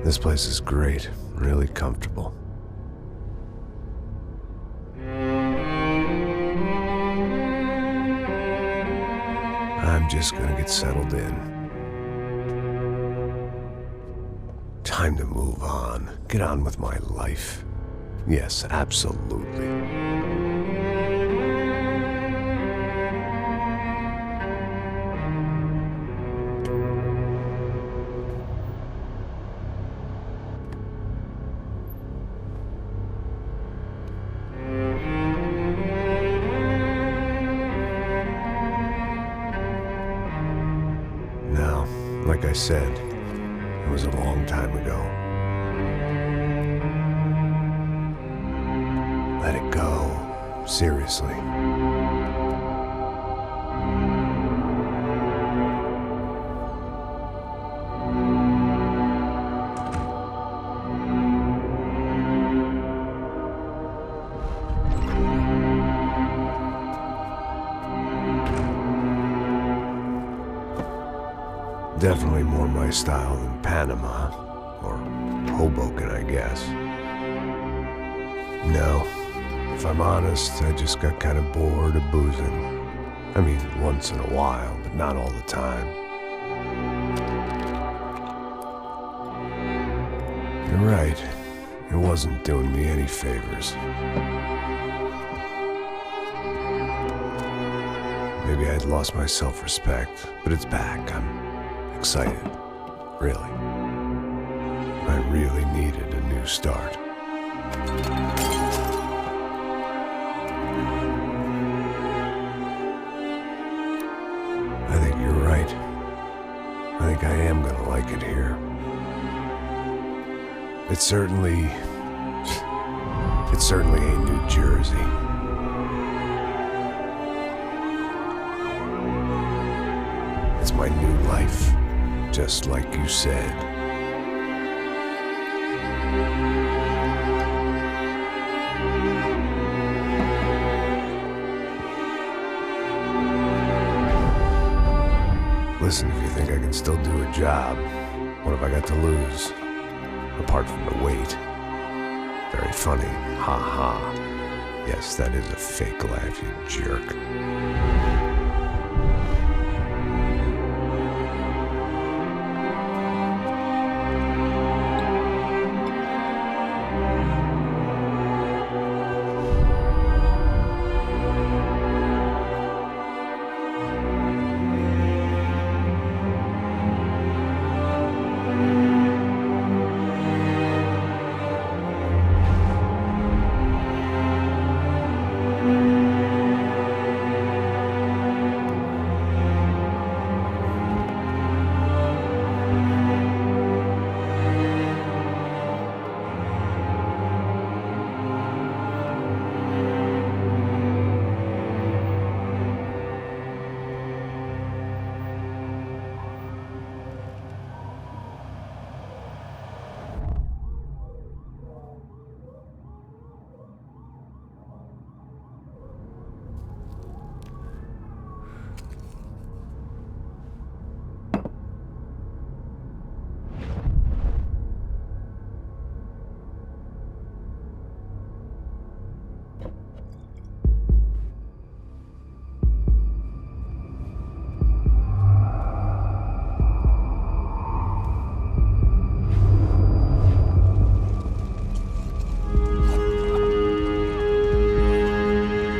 This place is great, really comfortable. I'm just gonna get settled in. Time to move on. Get on with my life. Yes, absolutely. Now, like I said, it was a long time ago. Let it go. Seriously. Definitely more my style than Panama, or Hoboken, I guess. No, if I'm honest, I just got kind of bored of boozing. I mean, once in a while, but not all the time. You're right, it wasn't doing me any favors. Maybe I'd lost my self-respect, but it's back. I'm excited, really. I really needed a new start. I think you're right. I think I am gonna like it here. It certainly ain't New Jersey. It's my new life. Just like you said. Listen, if you think I can still do a job, what have I got to lose? Apart from the weight. Very funny. Ha ha. Yes, that is a fake laugh, you jerk.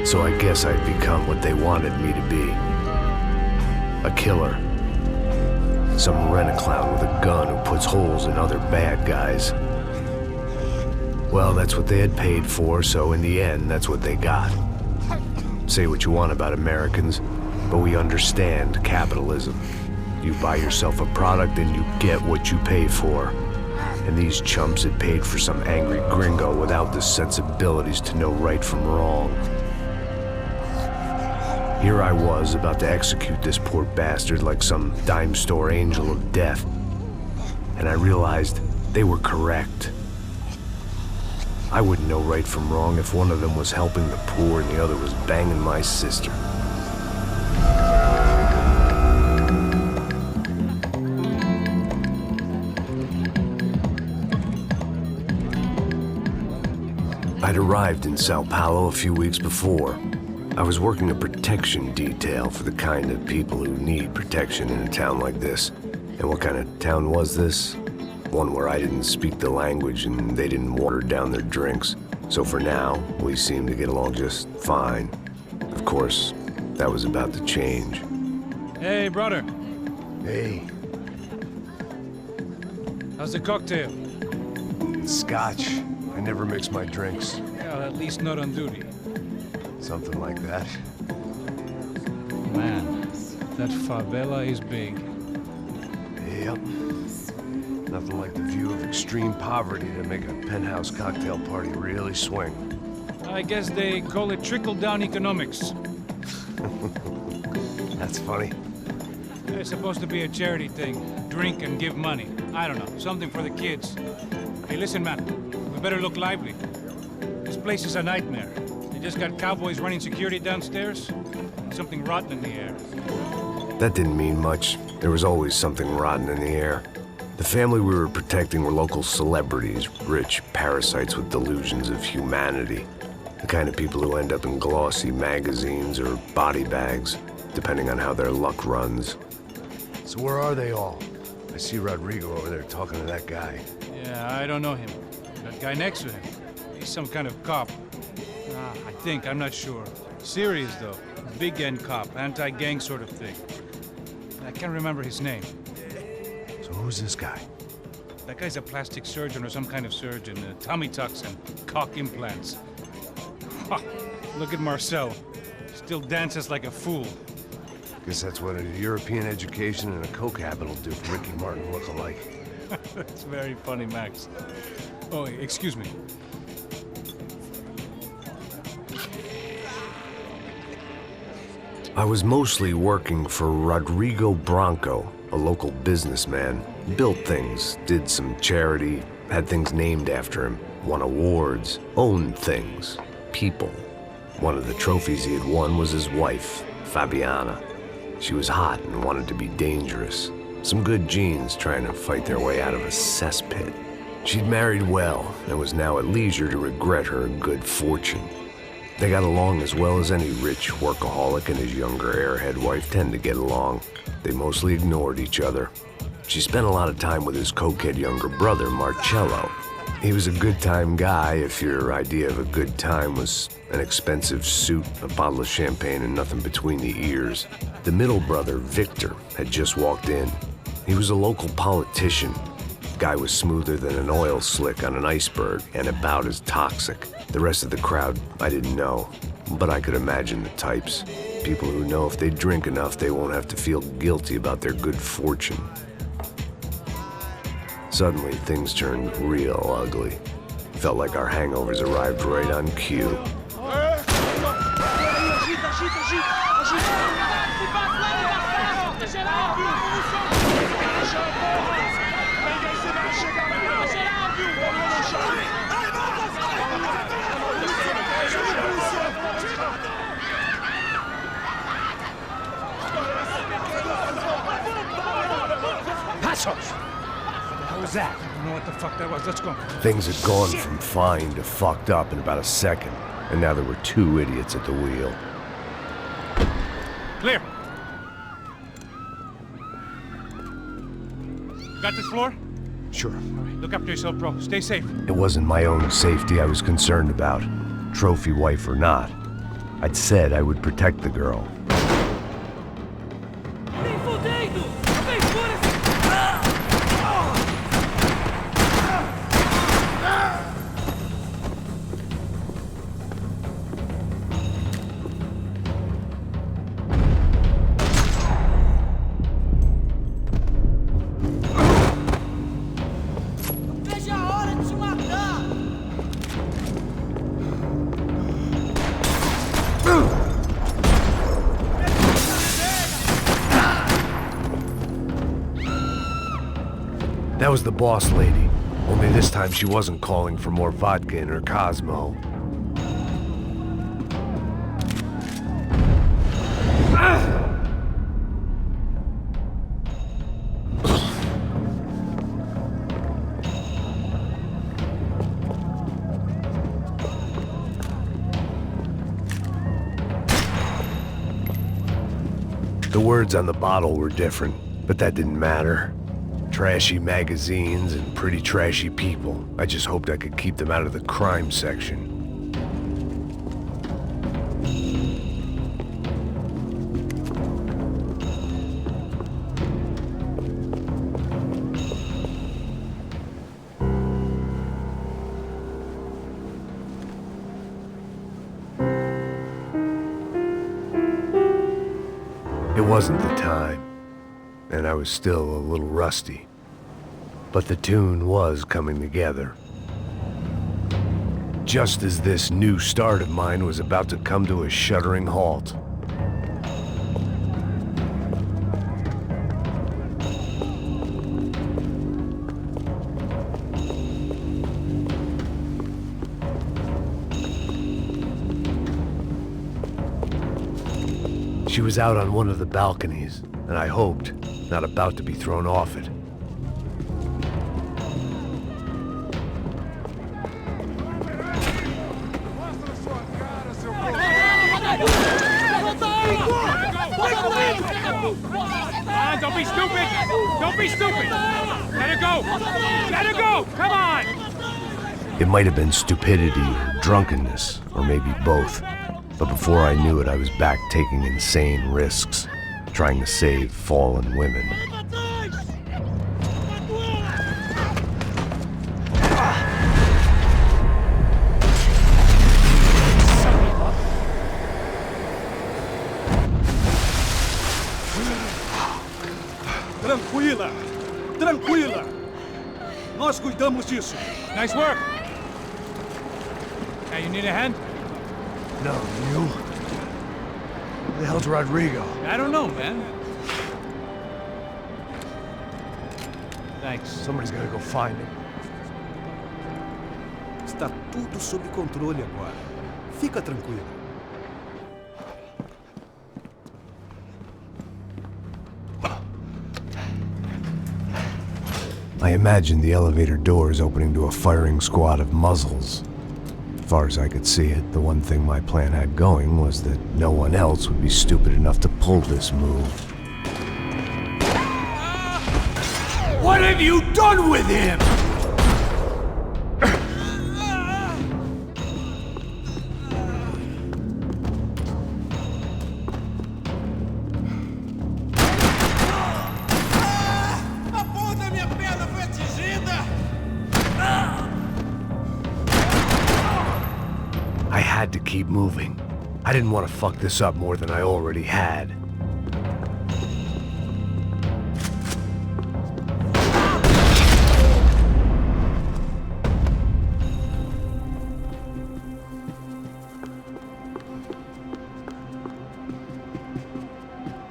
So I guess I'd become what they wanted me to be. A killer. Some rent-a-clown with a gun who puts holes in other bad guys. Well, that's what they had paid for, so in the end, that's what they got. Say what you want about Americans, but we understand capitalism. You buy yourself a product and you get what you pay for. And these chumps had paid for some angry gringo without the sensibilities to know right from wrong. Here I was, about to execute this poor bastard like some dime store angel of death. And I realized they were correct. I wouldn't know right from wrong if one of them was helping the poor and the other was banging my sister. I'd arrived in Sao Paulo a few weeks before. I was working a protection detail for the kind of people who need protection in a town like this. And what kind of town was this? One where I didn't speak the language and they didn't water down their drinks. So for now, we seemed to get along just fine. Of course, that was about to change. Hey, brother. Hey. How's the cocktail? It's scotch. I never mix my drinks. Well, at least not on duty. Something like that. Man, that favela is big. Yep. Nothing like the view of extreme poverty to make a penthouse cocktail party really swing. I guess they call it trickle-down economics. That's funny. It's supposed to be a charity thing. Drink and give money. I don't know, something for the kids. Hey, listen, man. We better look lively. This place is a nightmare. They just got cowboys running security downstairs. And something rotten in the air. That didn't mean much. There was always something rotten in the air. The family we were protecting were local celebrities, rich parasites with delusions of humanity. The kind of people who end up in glossy magazines or body bags, depending on how their luck runs. So where are they all? I see Rodrigo over there talking to that guy. Yeah, I don't know him. That guy next to him. He's some kind of cop. I think, I'm not sure. Serious, though. Big end cop, anti-gang sort of thing. I can't remember his name. So who's this guy? That guy's a plastic surgeon or some kind of surgeon. Tummy tucks and cock implants. Ha! Look at Marcel. Still dances like a fool. Guess that's what a European education and a coke habit will do for Ricky Martin look-alike. That's very funny, Max. Oh, excuse me. I was mostly working for Rodrigo Branco, a local businessman. Built things, did some charity, had things named after him, won awards, owned things, people. One of the trophies he had won was his wife, Fabiana. She was hot and wanted to be dangerous. Some good genes trying to fight their way out of a cesspit. She'd married well and was now at leisure to regret her good fortune. They got along as well as any rich workaholic and his younger airhead wife tend to get along. They mostly ignored each other. She spent a lot of time with his cokehead younger brother, Marcello. He was a good-time guy if your idea of a good time was an expensive suit, a bottle of champagne, and nothing between the ears. The middle brother, Victor, had just walked in. He was a local politician. The guy was smoother than an oil slick on an iceberg and about as toxic. The rest of the crowd, I didn't know, but I could imagine the types. People who know if they drink enough, they won't have to feel guilty about their good fortune. Suddenly, things turned real ugly. Felt like our hangovers arrived right on cue. What was that? I don't know what the fuck that was. Let's go. Things had gone from fine to fucked up in about a second, and now there were two idiots at the wheel. Clear. Got this floor? Sure. All right, look after yourself, bro. Stay safe. It wasn't my own safety I was concerned about, trophy wife or not. I'd said I would protect the girl. That was the boss lady, only this time she wasn't calling for more vodka in her Cosmo. The words on the bottle were different, but that didn't matter. Trashy magazines and pretty trashy people. I just hoped I could keep them out of the crime section. It wasn't the time, and I was still a little rusty. But the tune was coming together. Just as this new start of mine was about to come to a shuddering halt. She was out on one of the balconies, and I hoped not about to be thrown off it. Don't be stupid! Don't be stupid! Let her go! Let her go! Come on! It might have been stupidity or drunkenness, or maybe both. But before I knew it, I was back taking insane risks, trying to save fallen women. Tranquila! Tranquila! Nós cuidamos disso. Nice work! Hey, you need a hand? No, you? Who the hell's Rodrigo? I don't know, man. Thanks. Somebody's gotta go find him. Está tudo sob controle agora. Fica tranquilo. I imagined the elevator doors opening to a firing squad of muzzles. As far as I could see it, the one thing my plan had going was that no one else would be stupid enough to pull this move. What have you done with him? I had to keep moving. I didn't want to fuck this up more than I already had.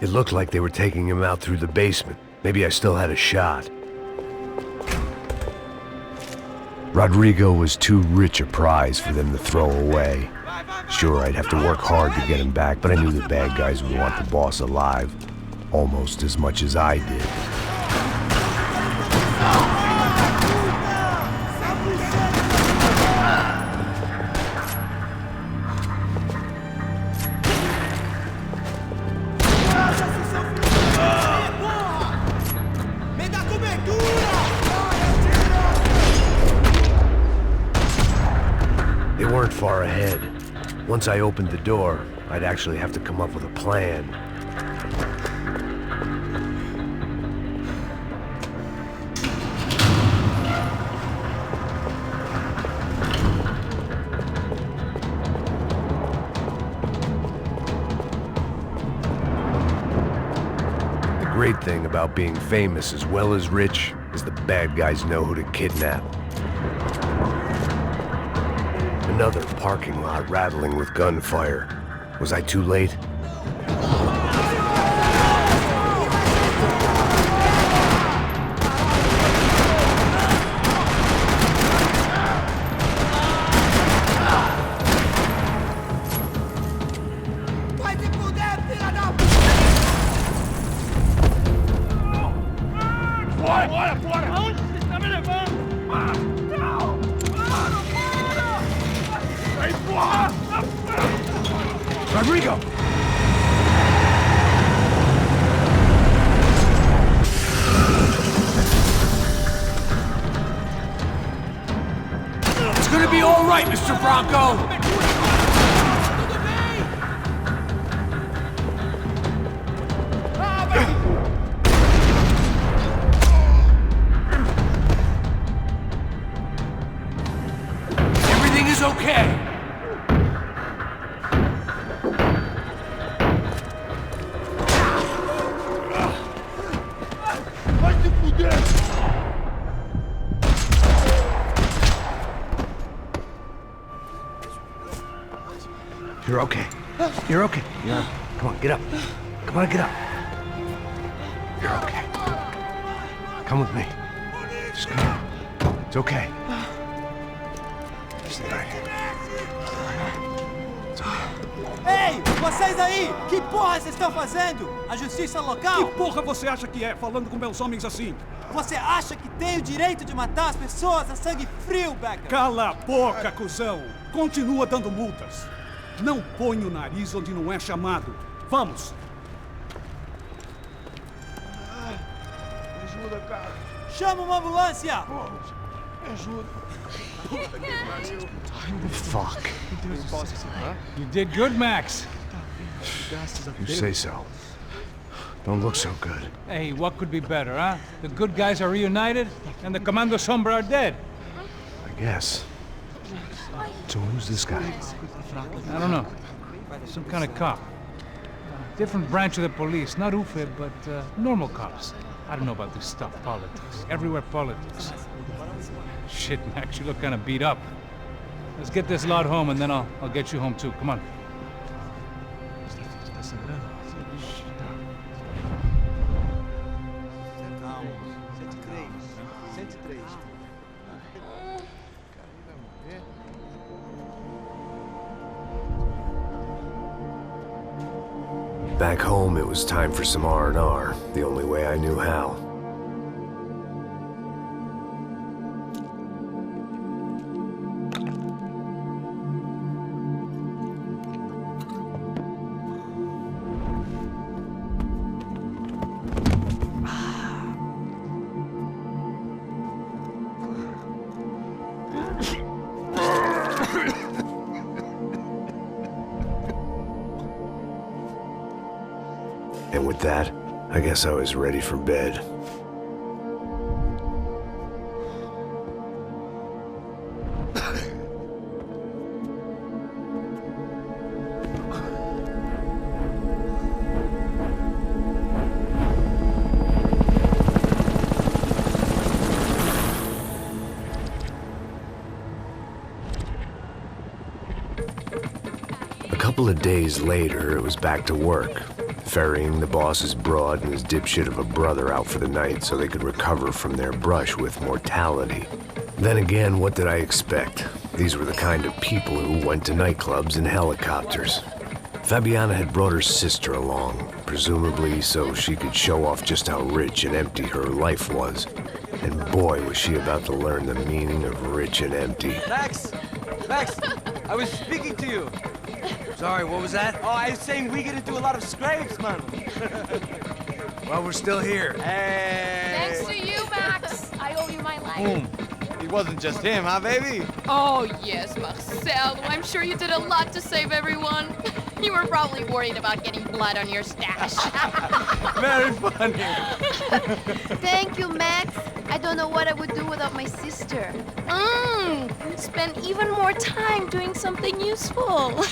It looked like they were taking him out through the basement. Maybe I still had a shot. Rodrigo was too rich a prize for them to throw away. Sure, I'd have to work hard to get him back, but I knew the bad guys would want the boss alive, almost as much as I did. They weren't far ahead. Once I opened the door, I'd actually have to come up with a plan. The great thing about being famous as well as rich is the bad guys know who to kidnap. Another parking lot rattling with gunfire. Was I too late? Rodrigo! right, Mr. Bronco! Everything is okay. You're okay. You're okay. Yeah. Come on, get up. Come on, get up. You're okay. Come with me. Just come on. It's okay. Stay right here. It's okay. Ei, vocês aí! Que porra vocês estão fazendo? A justiça local? Que porra você acha que é, falando com meus homens assim? Você acha que tem o direito de matar as pessoas a sangue frio, Becker? Cala a boca, cuzão! Continua dando multas. Não põe o nariz onde não é chamado. Vamos! Me ajuda, cara. Chama uma ambulância! Me ajuda. Fuck. You did good, Max. You say so. Don't look so good. Hey, what could be better, huh? The good guys are reunited, and the Commando Sombra are dead. I guess. So who's this guy? I don't know. Some kind of cop. Different branch of the police. Not UFE, but normal cops. I don't know about this stuff, politics. Everywhere politics. Shit, Max, you look kind of beat up. Let's get this lot home, and then I'll get you home too. Come on. Back home, it was time for some R&R, the only way I knew how. And with that, I guess I was ready for bed. A couple of days later, it was back to work. Ferrying the boss's broad and his dipshit of a brother out for the night so they could recover from their brush with mortality. Then again, what did I expect? These were the kind of people who went to nightclubs in helicopters. Fabiana had brought her sister along, presumably so she could show off just how rich and empty her life was. And boy, was she about to learn the meaning of rich and empty. Max! Max! I was speaking to you! Sorry, what was that? Oh, I was saying we get into a lot of scrapes, man. Well, we're still here. Hey! Thanks to you, Max. I owe you my life. Boom. It wasn't just him, huh, baby? Oh, yes, Marcel. I'm sure you did a lot to save everyone. You were probably worried about getting blood on your stash. Very funny. Thank you, Max. I don't know what I would do without my sister. Spend even more time doing something useful.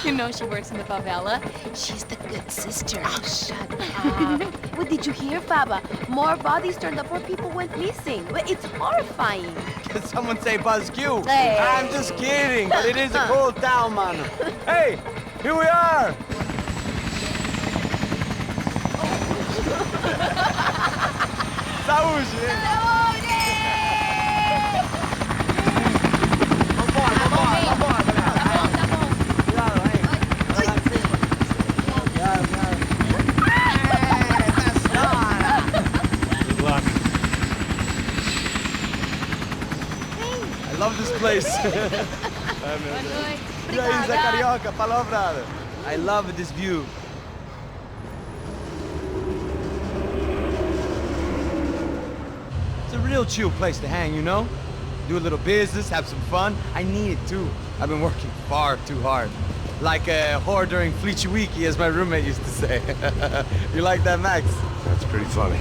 You know she works in the favela. She's the good sister. Oh, shut up. What did you hear, Faba? More bodies turned up where people went missing. It's horrifying. Did someone say Buzz Q? Hey. I'm just kidding, but it is a cool town, man. Hey, here we are. Saúde! I love this place. E aí, Zé Carioca, palavra. I love this view. It's a real chill place to hang, you know? do a little business, have some fun. I need it too. I've been working far too hard. Like a whore during Fleechy Weeky, as my roommate used to say. You like that, Max? That's pretty funny.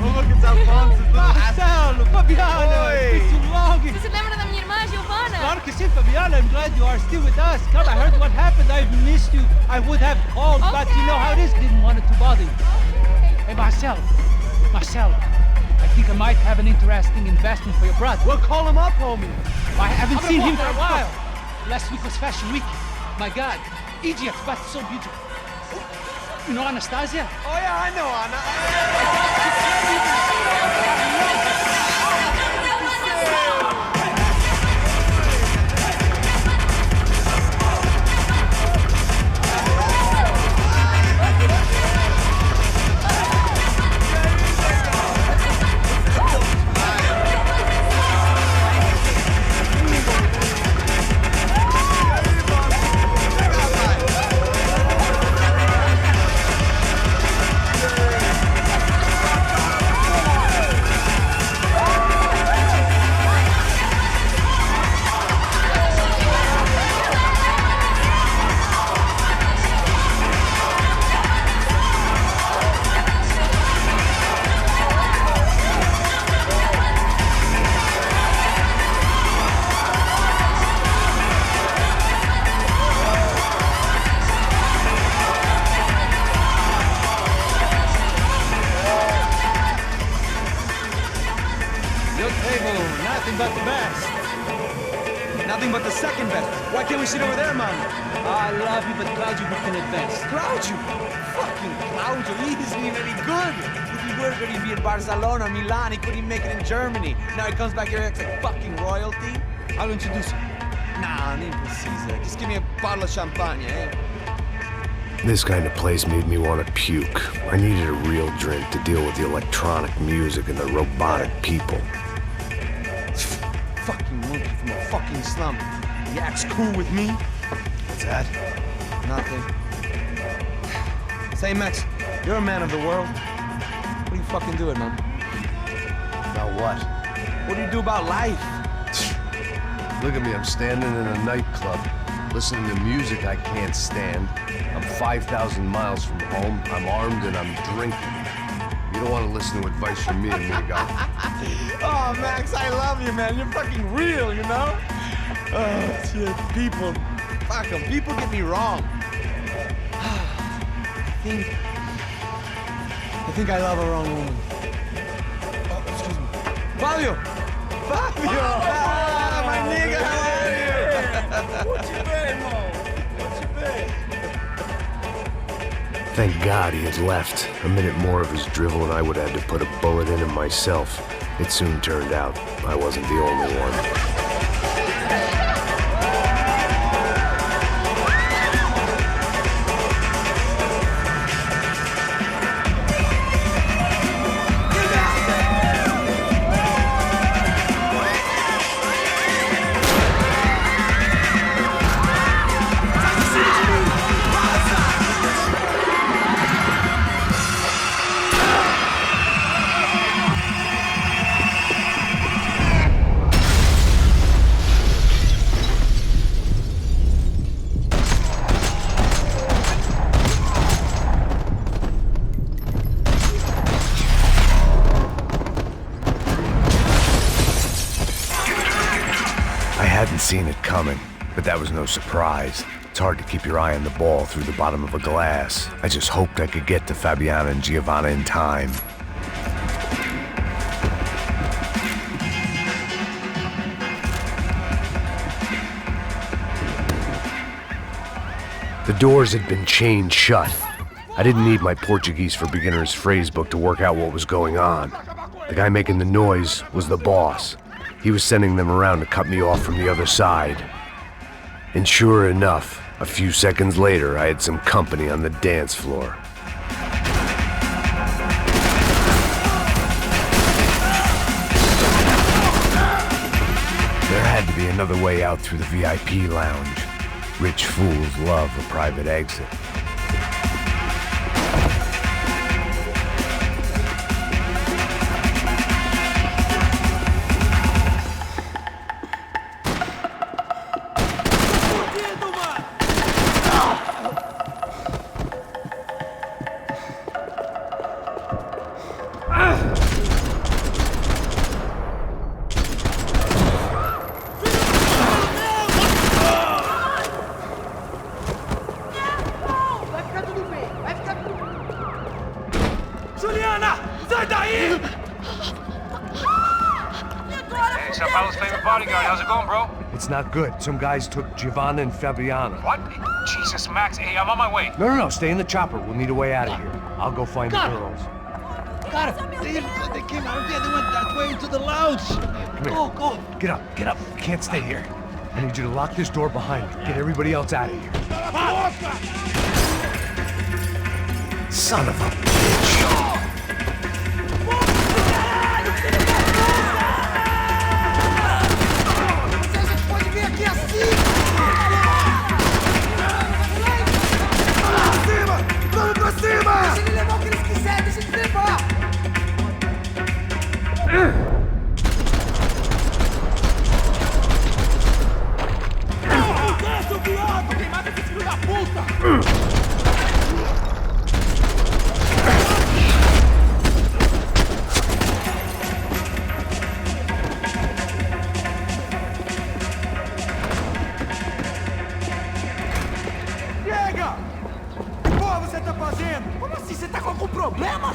Oh, look, it's Alfonso's little Marcelo, Fabiana, Oi. it's been too long. Você se lembra da minha irmã, Giovanna? Claro que sim, Fabiana. I'm glad you are still with us. Come, I heard what happened. I've missed you. I would have called, but you know how it is. Didn't want it to bother you. Hey, Marcelo, I think I might have an interesting investment for your brother. Well, call him up, homie. I haven't seen him for a while. Last week was Fashion Week. My God, Egypt, but so beautiful. You know Anastasia? Oh, yeah, I know, Anna. Nothing but the best. Nothing but the second best. Why can't we sit over there, man? I love you, but Claudio booked in advance. Claudio? Fucking Claudio, he isn't even any good. If he were good, he'd be in Barcelona, Milan, he couldn't even make it in Germany. Now he comes back here and acts like fucking royalty. I'll introduce you. Nah, nem precisa. Just give me a bottle of champagne, eh? This kind of place made me want to puke. I needed a real drink to deal with the electronic music and the robotic people. Fucking monkey from a fucking slum. He acts cool with me. What's that? Nothing. Say, Max, you're a man of the world. What do you fucking do it, man? About what? What do you do about life? Look at me, I'm standing in a nightclub, listening to music I can't stand. I'm 5,000 miles from home, I'm armed and I'm drinking. You don't want to listen to advice from me, amigo. Oh, Max, I love you, man. You're fucking real, you know? Oh, shit. People. Fuck them. People get me wrong. I think I love a wrong woman. Oh, excuse me. Fabio! Fabio! Ah, my nigga, how are you? What you been, Mo? What you been? Thank God he had left. A minute more of his drivel and I would have had to put a bullet in him myself. It soon turned out I wasn't the only one. I hadn't seen it coming, but that was no surprise. It's hard to keep your eye on the ball through the bottom of a glass. I just hoped I could get to Fabiana and Giovanna in time. The doors had been chained shut. I didn't need my Portuguese for Beginners phrase book to work out what was going on. The guy making the noise was the boss. He was sending them around to cut me off from the other side. And sure enough, a few seconds later, I had some company on the dance floor. There had to be another way out through the VIP lounge. Rich fools love a private exit. Juliana! Sai daí! Hey, Sao Paulo's favorite bodyguard. How's it going, bro? It's not good. Some guys took Giovanna and Fabiana. What? Jesus, Max. Hey, I'm on my way. No, stay in the chopper. We'll need a way out of here. I'll go find the girls. Got it. They came out of there. They went that way into the lounge. Come here. Go. Get up. You can't stay here. I need you to lock this door behind me. Get everybody else out of here. Son of a bitch.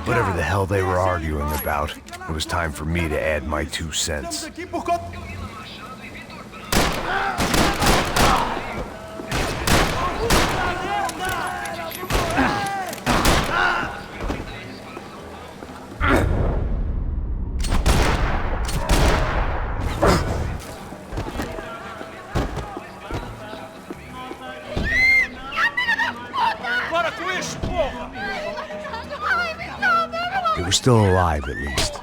Whatever the hell they were arguing about, it was time for me to add my 2 cents. They were still alive, at least.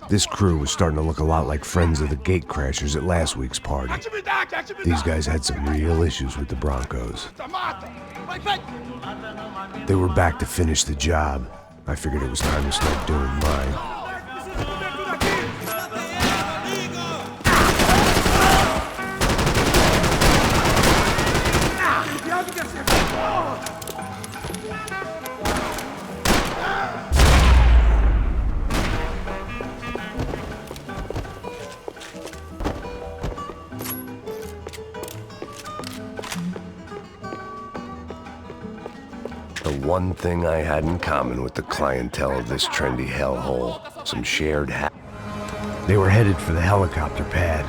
This crew was starting to look a lot like friends of the gatecrashers at last week's party. These guys had some real issues with the Broncos. They were back to finish the job. I figured it was time to start doing mine. The one thing I had in common with the clientele of this trendy hellhole, some shared They were headed for the helicopter pad.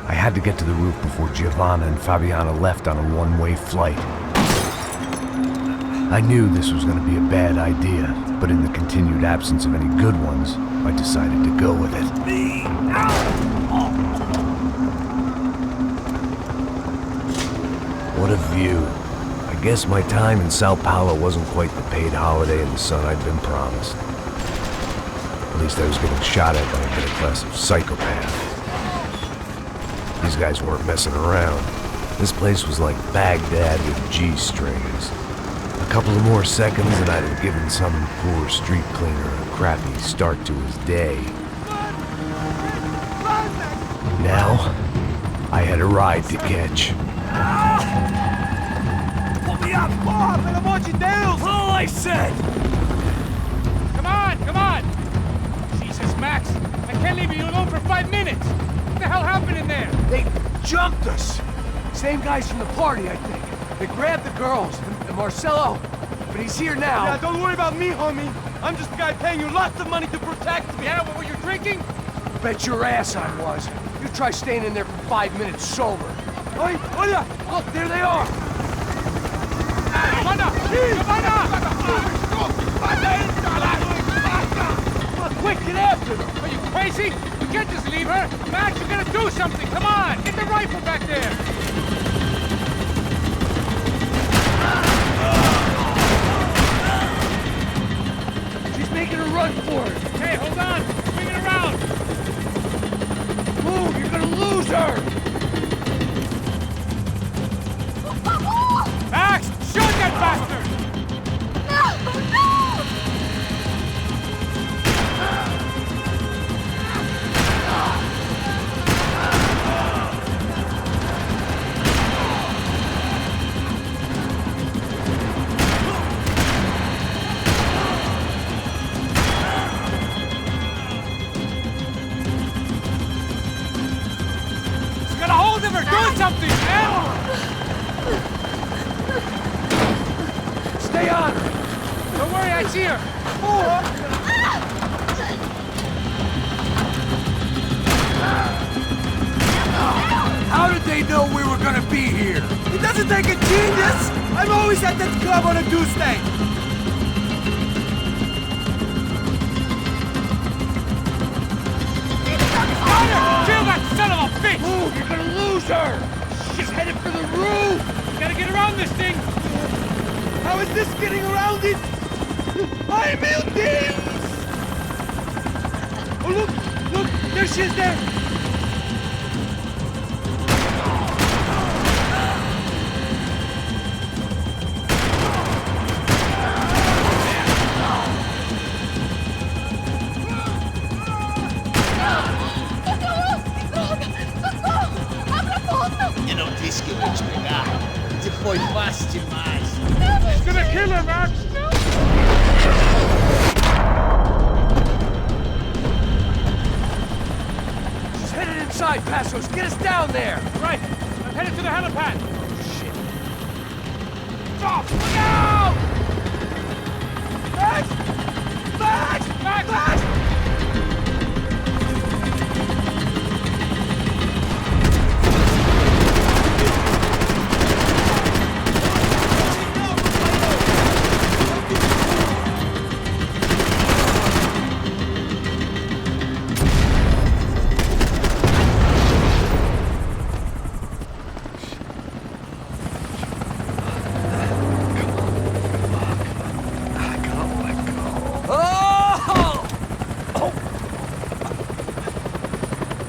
I had to get to the roof before Giovanna and Fabiana left on a one-way flight. I knew this was going to be a bad idea, but in the continued absence of any good ones, I decided to go with it. What a view. I guess my time in Sao Paulo wasn't quite the paid holiday in the sun I'd been promised. At least I was getting shot at by a middle-class psychopath. These guys weren't messing around. This place was like Baghdad with G-strings. A couple of more seconds and I'd have given some poor street cleaner a crappy start to his day. Now, I had a ride to catch. Pelo amor de Deus! All I said! Come on! Jesus, Max! I can't leave you alone for 5 minutes! What the hell happened in there? They jumped us! Same guys from the party, I think. They grabbed the girls, and Marcelo, but he's here now. Yeah, don't worry about me, homie. I'm just the guy paying you lots of money to protect me. Yeah, what were you drinking? Bet your ass I was. You try staying in there for 5 minutes sober. Oi, olha! Look, there they are! Giovanna! Quick, get after them! Are you crazy? You can't just leave her! Max, you gotta do something! Come on! Get the rifle back there! She's making a run for it! Hey, hold on! Bring it around! Move! You're gonna lose her! Max! Shoot that bastard! something, man! Stay on her! Don't worry, I see her. How did they know we were gonna be here? It doesn't take a genius! I'm always at that club on a Tuesday! Kill that son of a bitch! Move! You're gonna lose her! She's headed for the roof! Gotta get around this thing! How is this getting around it? ¡Ay, meu Deus! Oh, look! Look! There she is there! Eu não disse que eu ia te pegar. Você foi fácil demais. She's gonna kill her, Max! She's headed inside, Passos. Get us down there! Right, I'm headed to the helipad. Shit. Stop! Look out! Max! Max! Max! Max!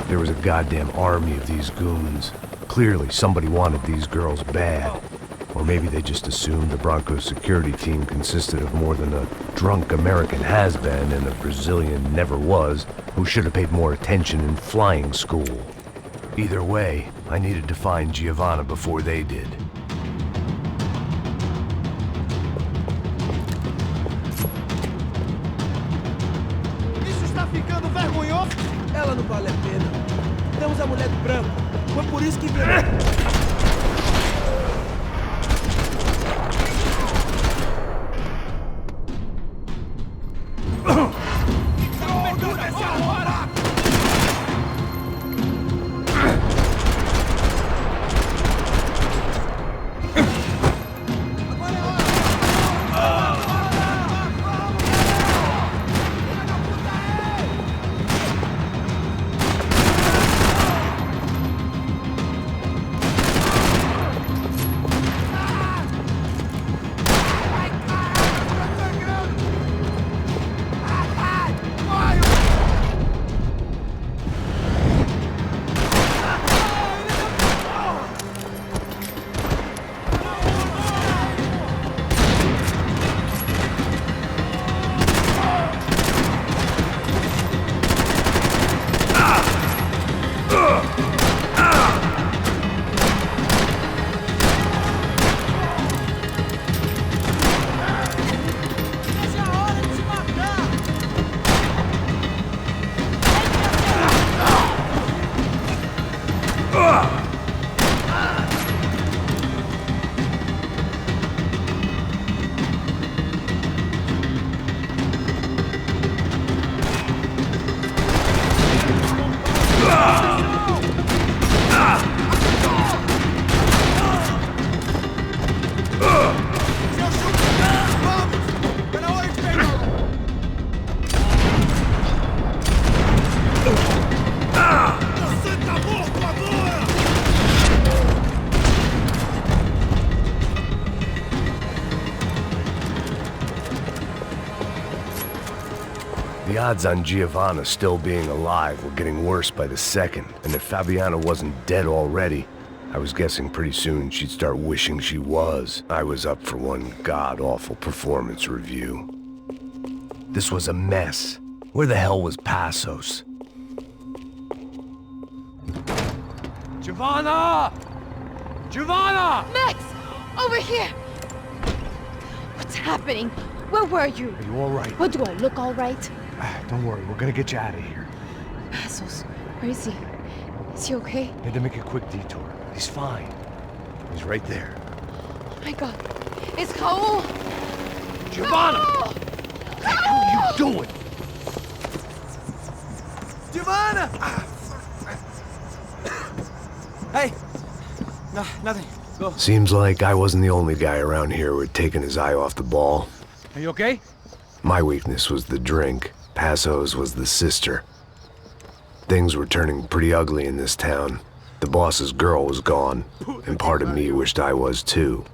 There was a goddamn army of these goons. Clearly, somebody wanted these girls bad. Or maybe they just assumed the Broncos security team consisted of more than a drunk American has-been and a Brazilian never-was who should have paid more attention in flying school. Either way, I needed to find Giovanna before they did. Isso está ficando vergonhoso? Ela não vale a pena. Temos a mulher do branco. Foi por isso que virou. The odds on Giovanna still being alive were getting worse by the second, and if Fabiana wasn't dead already, I was guessing pretty soon she'd start wishing she was. I was up for one god-awful performance review. This was a mess. Where the hell was Passos? Giovanna! Giovanna! Max! Over here! What's happening? Where were you? Are you all right? What, do I look all right? Don't worry, we're gonna get you out of here. Passos, where is he? Is he okay? Had to make a quick detour. He's fine. He's right there. Oh my God. It's Raul. Giovanna! What the hell are you doing? Giovanna! Hey! No, nothing. Go. Seems like I wasn't the only guy around here who had taken his eye off the ball. Are you okay? My weakness was the drink. Passo's was the sister. Things were turning pretty ugly in this town. The boss's girl was gone, and part of me wished I was too.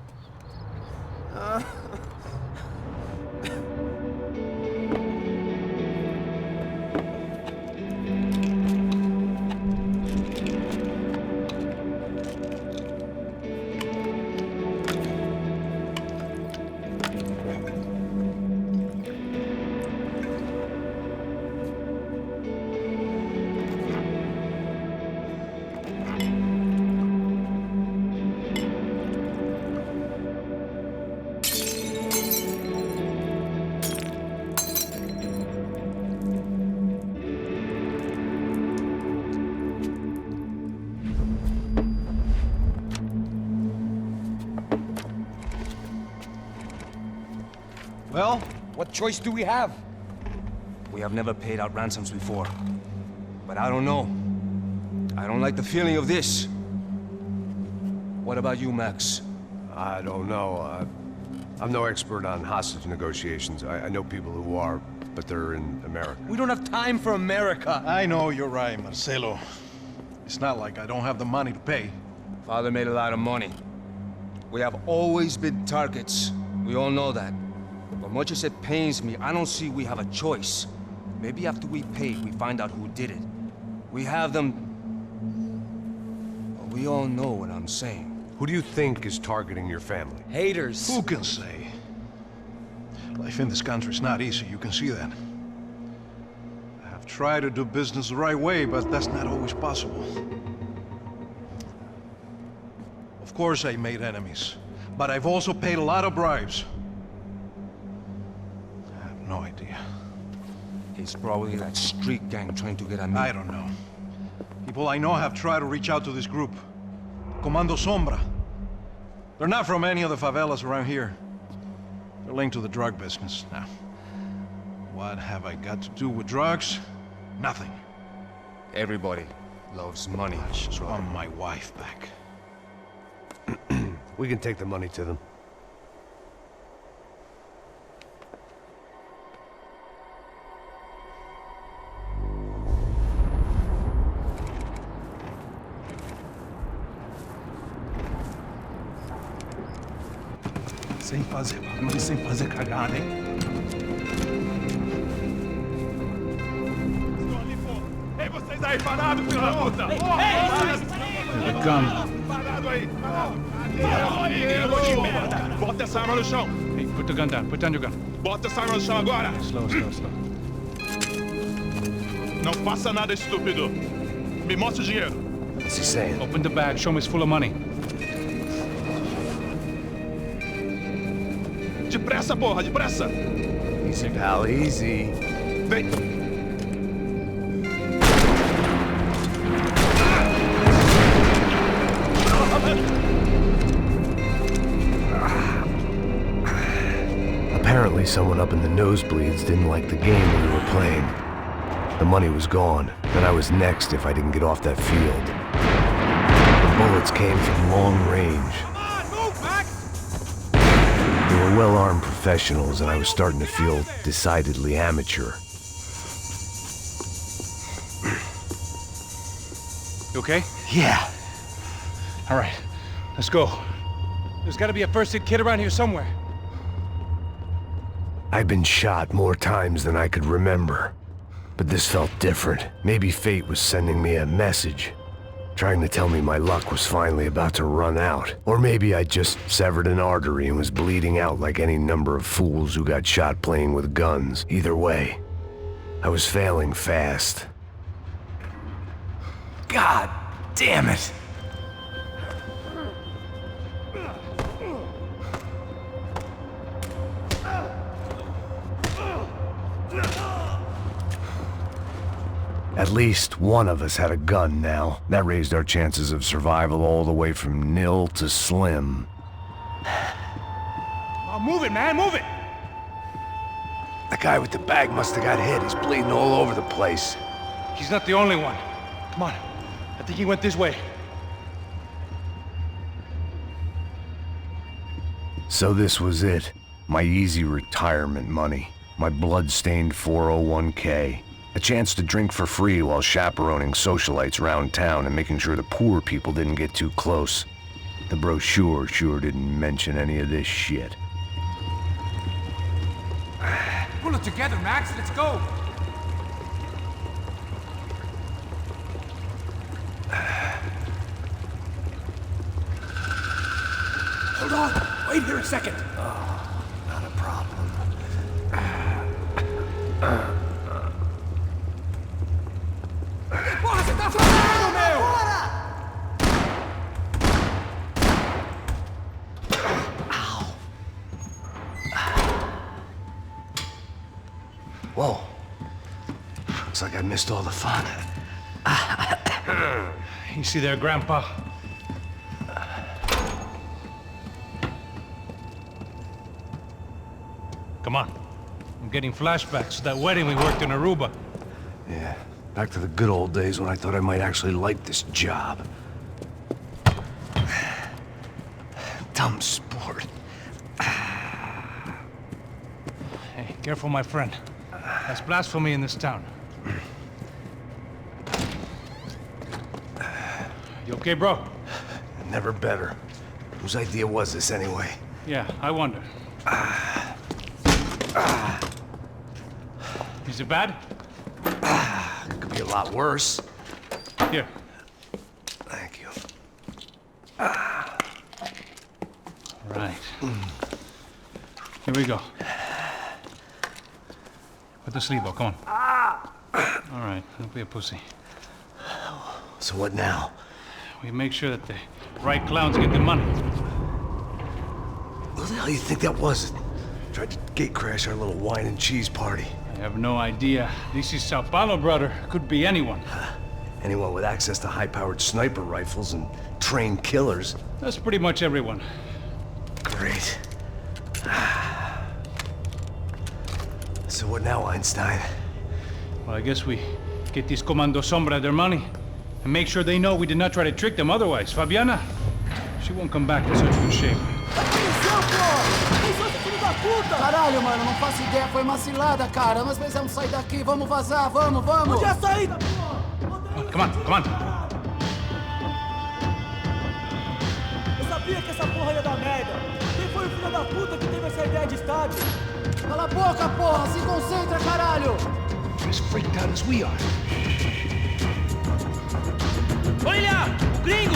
Well, what choice do we have? We have never paid out ransoms before. But I don't know. I don't like the feeling of this. What about you, Max? I don't know. I'm no expert on hostage negotiations. I know people who are, but they're in America. We don't have time for America. I know you're right, Marcelo. It's not like I don't have the money to pay. Father made a lot of money. We have always been targets. We all know that. But much as it pains me, I don't see we have a choice. Maybe after we pay, we find out who did it. We have them... Well, we all know what I'm saying. Who do you think is targeting your family? Haters. Who can say? Life in this country is not easy, you can see that. I have tried to do business the right way, but that's not always possible. Of course I made enemies, but I've also paid a lot of bribes. I have no idea. It's probably that street gang trying to get at me. I don't know. People I know have tried to reach out to this group. Comando Sombra. They're not from any of the favelas around here. They're linked to the drug business. Now, what have I got to do with drugs? Nothing. Everybody loves money. I just want my wife back. We can take the money to them. Sem fazer cagada, hein? Ei, vocês aí parados, filho da puta! The gun. Parado aí! Bota essa arma no chão! Hey, put the gun down. Put down your gun. Bota essa arma no chão agora! Slow, slow, slow. Não faça nada, estúpido! Me mostre o dinheiro! What's he saying? Open the bag. Show me it's full of money. Depressa, porra! Depressa! Easy, pal, easy. Vem! Apparently someone up in the nosebleeds didn't like the game we were playing. The money was gone, and I was next if I didn't get off that field. The bullets came from long range. They were well-armed professionals, and I was starting to feel decidedly amateur. You okay? Yeah. All right. Let's go. There's got to be a first-aid kit around here somewhere. I'd been shot more times than I could remember. But this felt different. Maybe fate was sending me a message, trying to tell me my luck was finally about to run out. Or maybe I just severed an artery and was bleeding out like any number of fools who got shot playing with guns. Either way, I was failing fast. God damn it! At least one of us had a gun now. That raised our chances of survival all the way from nil to slim. Oh, move it, man, move it! The guy with the bag must have got hit. He's bleeding all over the place. He's not the only one. Come on. I think he went this way. So this was it. My easy retirement money. My blood-stained 401k. A chance to drink for free while chaperoning socialites around town and making sure the poor people didn't get too close. The brochure sure didn't mention any of this shit. Pull it together, Max. Let's go. Hold on. Wait here a second. Oh, not a problem. Porra, você tá fazendo, meu? Whoa. Looks like I missed all the fun. You see there, Grandpa? Come on. I'm getting flashbacks to that wedding we worked in Aruba. Yeah, back to the good old days when I thought I might actually like this job. Dumb sport. Hey, careful, my friend. That's blasphemy in this town. You okay, bro? Never better. Whose idea was this anyway? Yeah, I wonder. Is it bad? It could be a lot worse. Here. Thank you. Right. Here we go. Put the sleeve on, come on. All right, don't be a pussy. So what now? We make sure that the right clowns get the money. What the hell do you think that was? Tried to gate crash our little wine and cheese party. I have no idea. This is Sao Paulo, brother. Could be anyone. Anyone with access to high-powered sniper rifles and trained killers. That's pretty much everyone. Great. So what now, Einstein? Well, I guess we get these Comando Sombra their money and make sure they know we did not try to trick them otherwise. Fabiana, she won't come back in such good shape. Caralho, mano, não faço ideia, foi uma cilada, cara. Nós precisamos sair daqui, vamos vazar, vamos, vamos! Onde é a saída, porra? Come on, come on. Eu sabia que essa porra ia dar merda. Quem foi o filho da puta que teve essa ideia de estádio? Cala a boca, porra! Se concentra, caralho! You're as freaked out as we are. Olha! Gringo!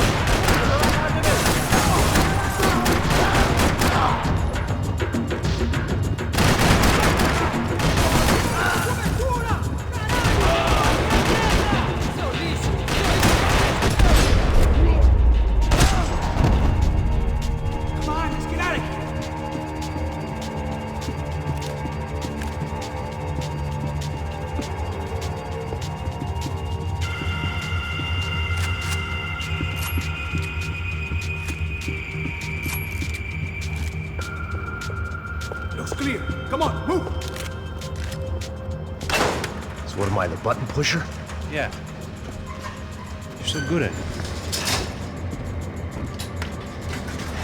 Clear. Come on, move! So what am I, the button pusher? Yeah. You're so good at it.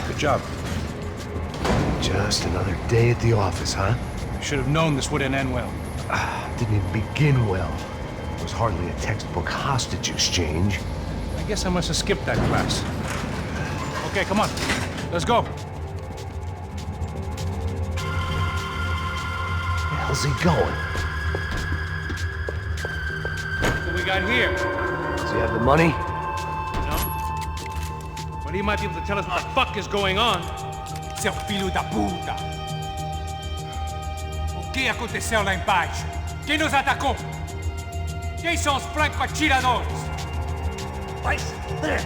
Good job. Just another day at the office, huh? You should have known this wouldn't end well. Didn't even begin well. It was hardly a textbook hostage exchange. I guess I must have skipped that class. Okay, come on. Let's go. Where's he going? What we got here? Does he have the money? No. But he might be able to tell us what the fuck is going on. Seu filho da puta! O que aconteceu lá embaixo? Quem nos atacou? Quem são os franco-atiradores? Vai se fuder!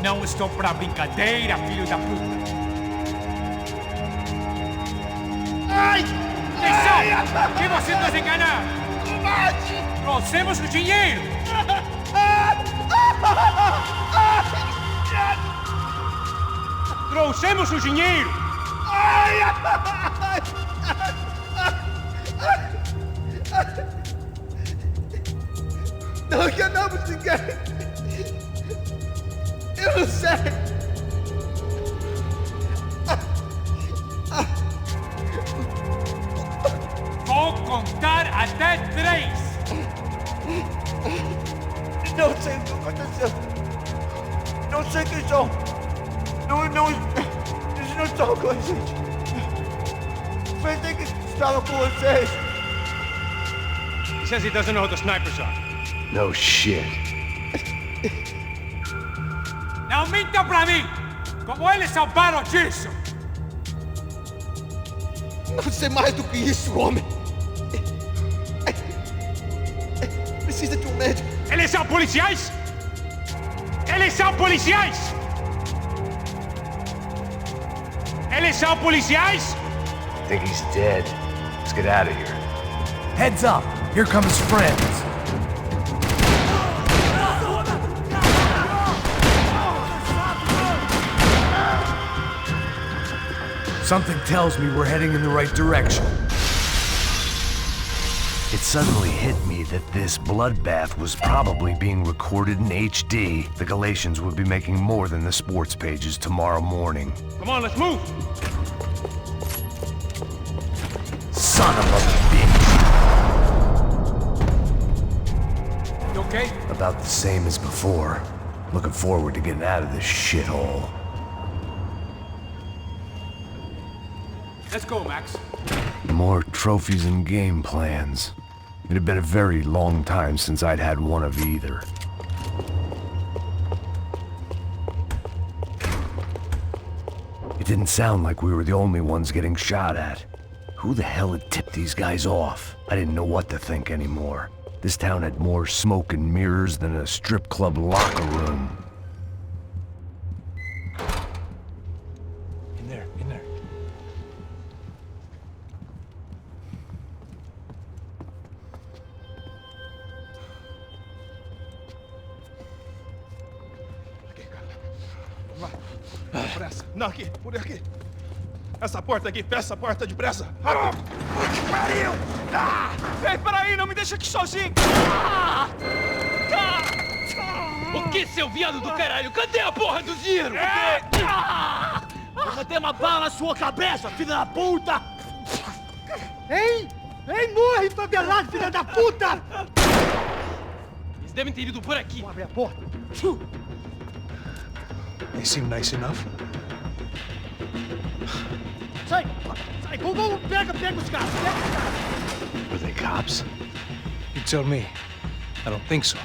Não estou pra brincadeira, filho da puta! Ai! Quem são? Quem você nos enganar? Combate! Trouxemos o dinheiro! Trouxemos o dinheiro! Não enganamos ninguém! Eu não sei! Vou contar até 3! Não sei o que aconteceu! Não sei quem são! Eles não estão com a gente! Pensei que estava com vocês! He says he doesn't know who the snipers are. No shit. Não minta pra mim! Como eles salvaram disso! Não sei mais do que isso, homem! Precisa de um médico! Eles são policiais? Eles são policiais? Eles são policiais? I think he's dead. Let's get out of here. Heads up! Here come his friends! Something tells me we're heading in the right direction. It suddenly hit me that this bloodbath was probably being recorded in HD. The Galatians would be making more than the sports pages tomorrow morning. Come on, let's move! Son of a bitch! You okay? About the same as before. Looking forward to getting out of this shithole. Let's go, Max. More trophies and game plans. It had been a very long time since I'd had one of either. It didn't sound like we were the only ones getting shot at. Who the hell had tipped these guys off? I didn't know what to think anymore. This town had more smoke and mirrors than a strip club locker room. In there. Depressa. Não, aqui, por aqui. Essa porta aqui, fecha essa porta depressa. Pariu! Ei, peraí, não me deixa aqui sozinho! O que, seu viado do caralho? Cadê a porra do dinheiro? Vou meter uma bala na sua cabeça, filha da puta! Hein? Hein, morre, favelado, filha da puta! Eles devem ter ido por aqui. Vamos abrir a porta. They seem nice enough. Sai! Sai! Vamos! Pega os caras! Pega os caras! Were they cops? You tell me. I don't think so.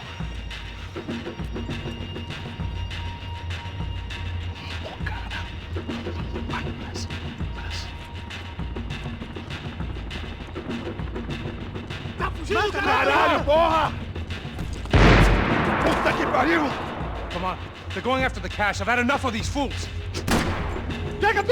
Tá fugindo, Caralho, porra! Puta que pariu! Come on. They're going after the cash. I've had enough of these fools. Pega!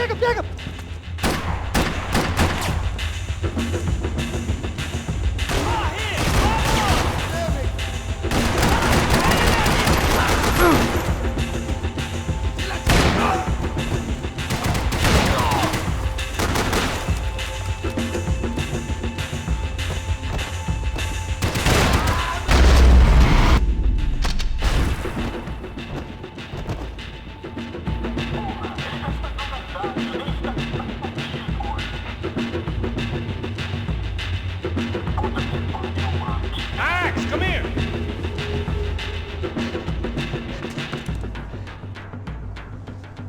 Max, come here.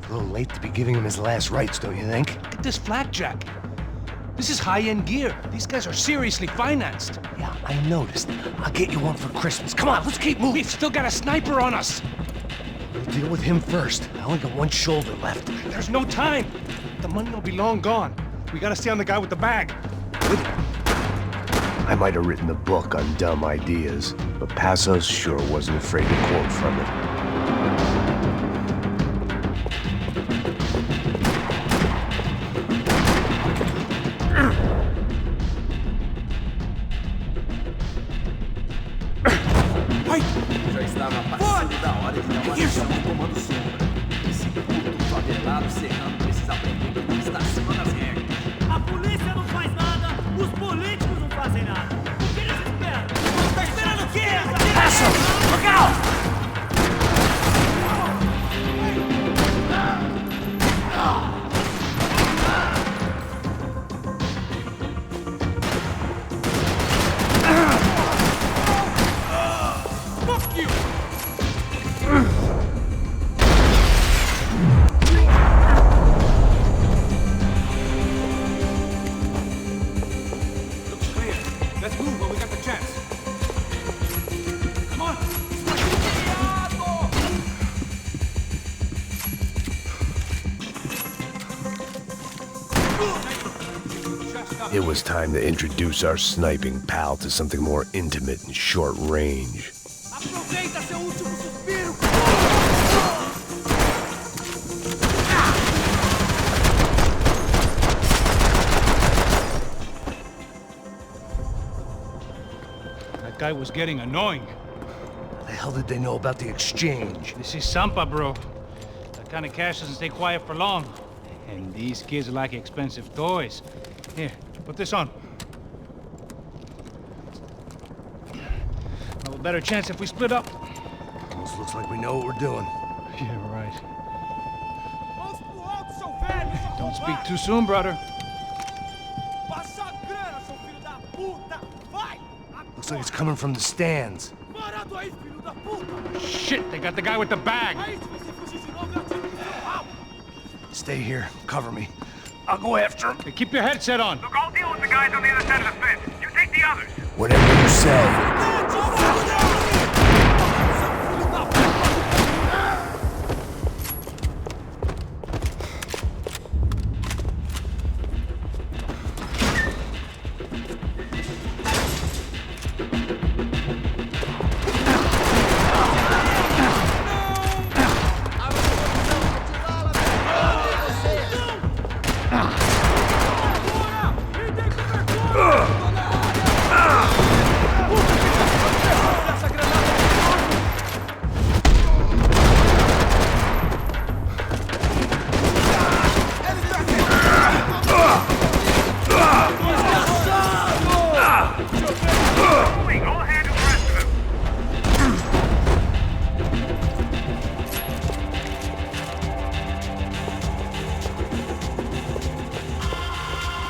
A little late to be giving him his last rites, don't you think? Look at this flak jacket. This is high-end gear. These guys are seriously financed. Yeah, I noticed. I'll get you one for Christmas. Come on, let's keep moving. We've still got a sniper on us. We'll deal with him first. I only got one shoulder left. There's no time. The money will be long gone. We gotta stay on the guy with the bag. I might have written the book on dumb ideas, but Passos sure wasn't afraid to quote from it. Já estava passando da hora de dar uma lição no comando sombra. Esse puto favelado serrano precisa aprender que não está acima das regras. A polícia não faz nada, os políticos não fazem nada. O que eles esperam? Tá esperando o quê? Passa! Look out! Fuck you! Looks clear. Let's move while we got the chance. Come on. It was time to introduce our sniping pal to something more intimate and short range. Aproveita seu último suspiro! That guy was getting annoying. The hell did they know about the exchange? This is Sampa, bro. That kind of cash doesn't stay quiet for long. And these kids like expensive toys. Here, put this on. We'll have a better chance if we split up. Almost looks like we know what we're doing. Yeah, right. Mãos pro alto, seu velho! Don't speak too soon, brother. Passa a grana, seu filho da puta! Vai! Looks like it's coming from the stands. Parado aí, filho da puta! Shit, they got the guy with the bag. Aí, se você fugir de novo, eu atiro no seu rabo! Stay here. Cover me. I'll go after him. Hey, keep your headset on. Look, I'll deal with the guys on the other side of the fence. You take the others. Whatever you say.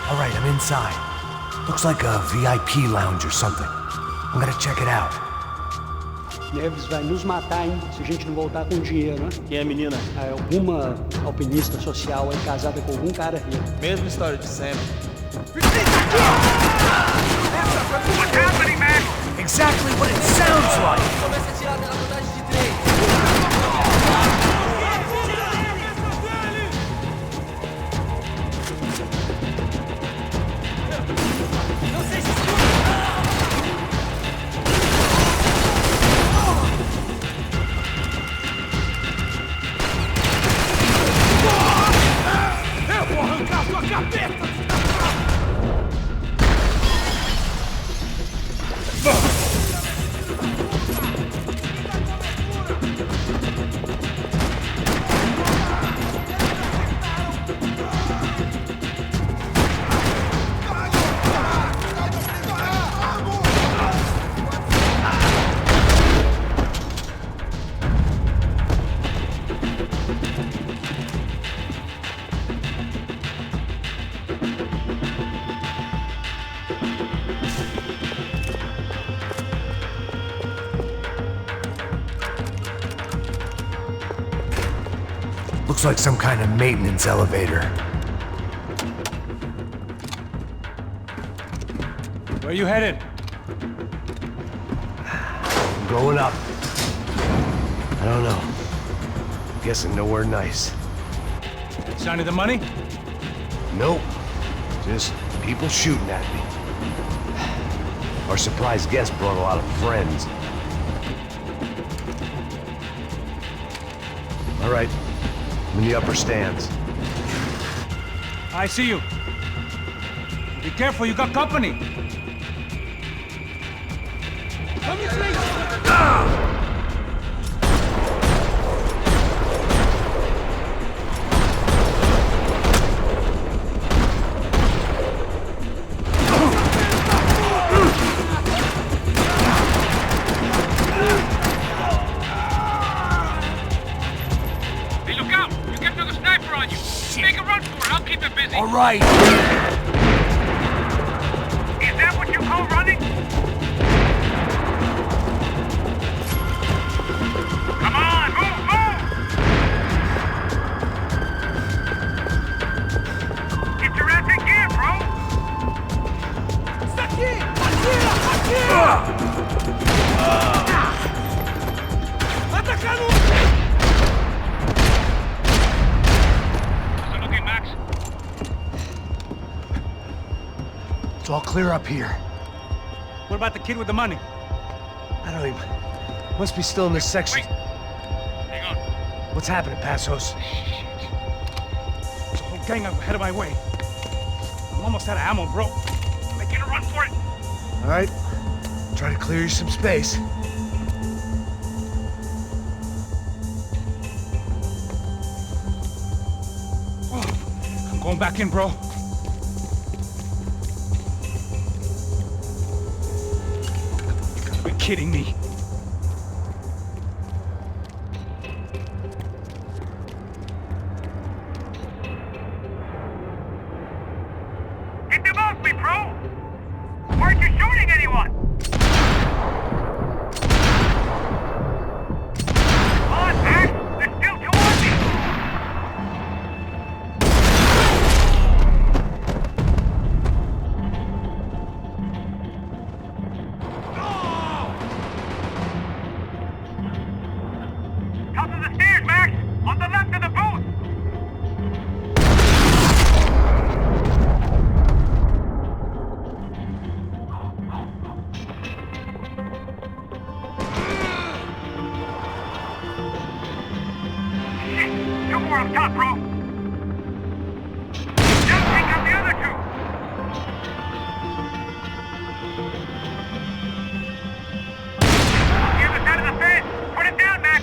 All right, I'm inside. Looks like a VIP lounge or something. I'm gonna check it out. Neves vai nos matar, hein? Se a gente não voltar com dinheiro, né? Quem é a menina? É alguma alpinista social aí casada com algum cara rico. Mesma história de sempre. What's happening, man? Exactly what it sounds like! Começa a tirar dela a vantagem de 3. Looks like some kind of maintenance elevator. Where you headed? I'm going up. I don't know. Guessing nowhere nice. Sign of the money? Nope. Just people shooting at me. Our surprise guest brought a lot of friends. All right. I'm in the upper stands. I see you. Be careful, you got company. Vamos em frente! right! Is that what you call running? Come on, move, move! Get your ass in gear, bro! Está aqui! Atira! Atira! Atacando! How's it looking, Max? It's all clear up here. What about the kid with the money? I don't even... Must be still in this section. Wait. Hang on. What's happening, Passos? There's a whole gang up ahead of my way. I'm almost out of ammo, bro. Making a run for it. All right. Try to clear you some space. I'm going back in, bro. You gotta be kidding me. Get them off me, bro! Why aren't you shooting anyone? Come on, Max! There's still two on me! Top of the stairs, Max! On the left of the booth! Two more up top, bro! Now take out the other two! The other side of the fence! Put it down, Max!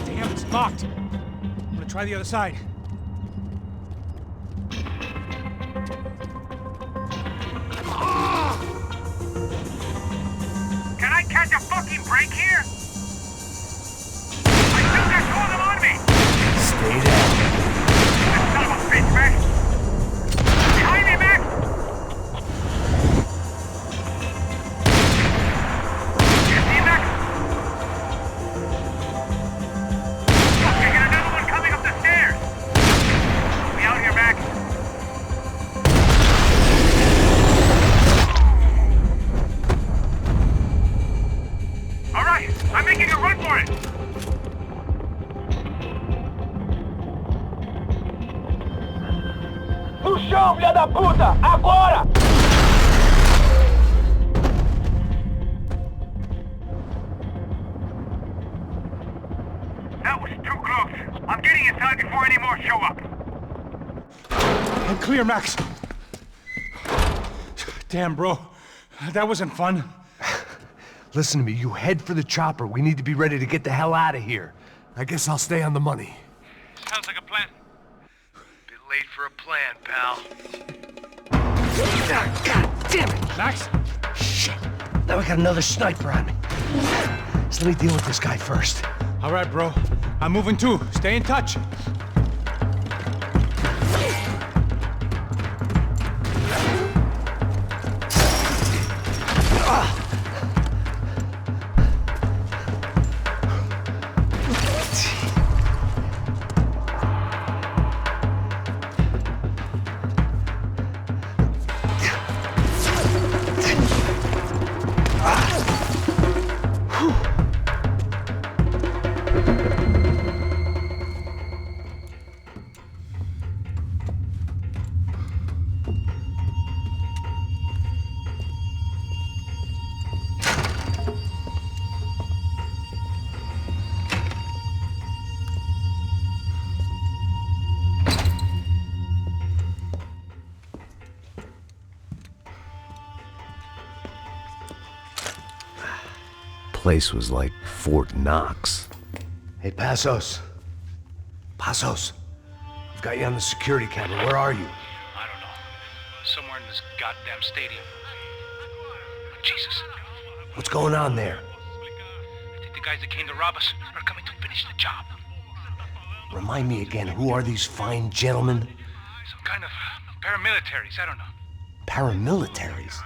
Damn, it's locked. I'm gonna try the other side. Can I catch a fucking break here? I still got two of them on me! Stay down. That son of a bitch, Max! Behind me, Max! You see, Max? Fuck, I got another one coming up the stairs! We out here, Max? Alright, I'm making a run for it! No chão, filha da puta! Agora! That was too close. I'm getting inside before any more show up. I'm clear, Max. Damn, bro. That wasn't fun. Listen to me, you head for the chopper. We need to be ready to get the hell out of here. I guess I'll stay on the money. Sounds like a plan. Bit late for a plan, pal. God damn it! Max? Shit. Now I got another sniper on me. So let me deal with this guy first. All right, bro. I'm moving too. Stay in touch. Place was like Fort Knox. Hey, Passos. Passos. I've got you on the security camera. Where are you? I don't know. Somewhere in the goddamn stadium. Jesus. What's going on there? I think the guys that came to rob us are coming to finish the job. Remind me again, who are these fine gentlemen? Some kind of paramilitaries, I don't know. Paramilitaries?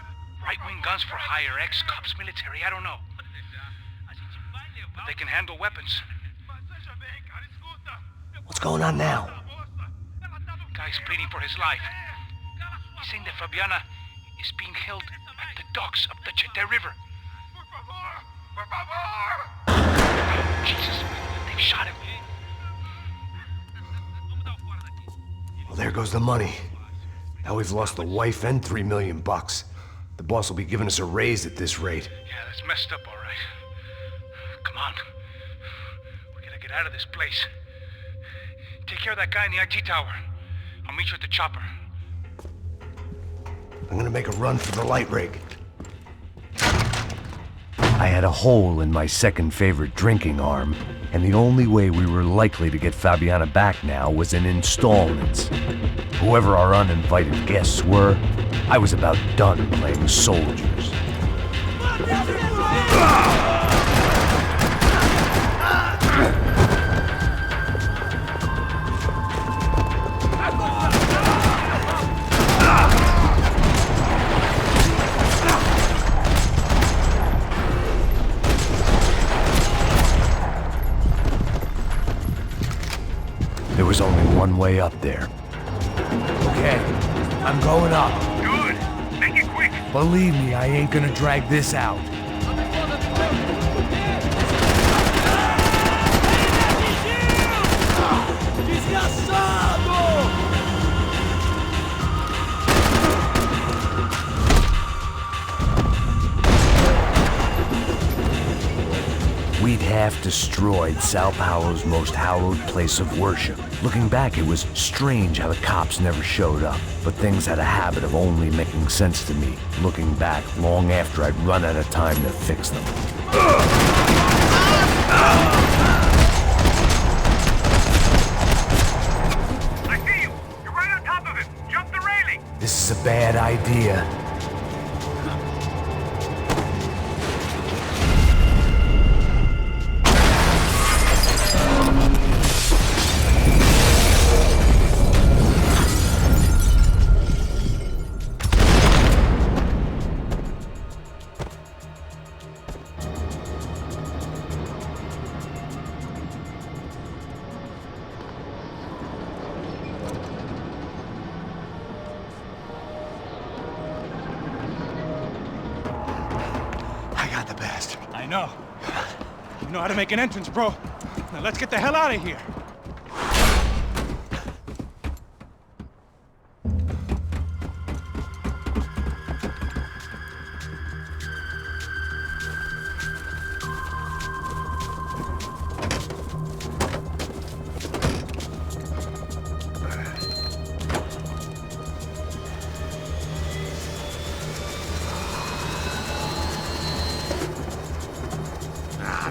Right-wing guns for hire, ex-cops, military, I don't know. But they can handle weapons. What's going on now? Guy's pleading for his life. He's saying that Fabiana is being held at the docks of the Chete River. Jesus, they've shot him. Well, there goes the money. Now we've lost the wife and $3 million. The boss will be giving us a raise at this rate. Yeah, that's messed up, all right. Come on. We gotta get out of this place. Take care of that guy in the IT tower. I'll meet you at the chopper. I'm gonna make a run for the light rig. I had a hole in my second favorite drinking arm, and the only way we were likely to get Fabiana back now was in installments. Whoever our uninvited guests were, I was about done playing soldiers. There was only one way up there. Okay, I'm going up. Good. Make it quick. Believe me, I ain't gonna drag this out. We'd half destroyed Sao Paulo's most hallowed place of worship. Looking back, it was strange how the cops never showed up, but things had a habit of only making sense to me, looking back long after I'd run out of time to fix them. I see you. You're right on top of him. Jump the railing. This is a bad idea. I know. You know how to make an entrance, bro. Now let's get the hell out of here.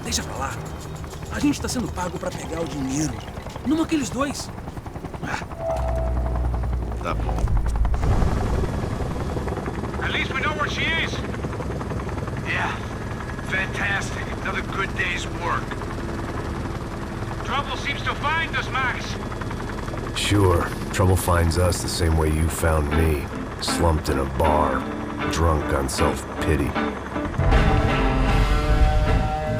Deixa pra lá. A gente tá sendo pago pra pegar o dinheiro. Não aqueles dois. Tá bom. At least we know where she is. Yeah. Fantastic. Another good day's work. Trouble seems to find us, Max. Sure. Trouble finds us the same way you found me. Slumped in a bar. Drunk on self-pity.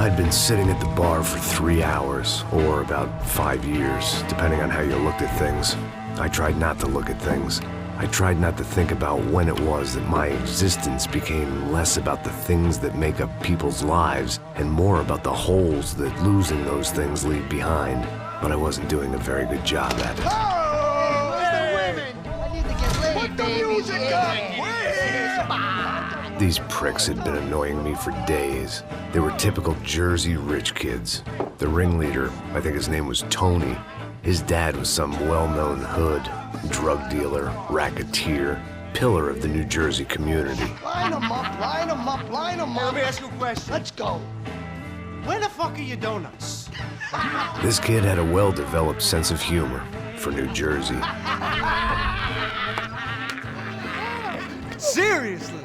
I'd been sitting at the bar for 3 hours, or about 5 years, depending on how you looked at things. I tried not to look at things. I tried not to think about when it was that my existence became less about the things that make up people's lives, and more about the holes that losing those things leave behind. But I wasn't doing a very good job at it. Oh, hey. Women! I need to get laid, put the music up! These pricks had been annoying me for days. They were typical Jersey rich kids. The ringleader, I think his name was Tony. His dad was some well-known hood, drug dealer, racketeer, pillar of the New Jersey community. Line them up, line them up, line them up. Let me ask you a question. Let's go. Where the fuck are your donuts? This kid had a well-developed sense of humor for New Jersey. Seriously?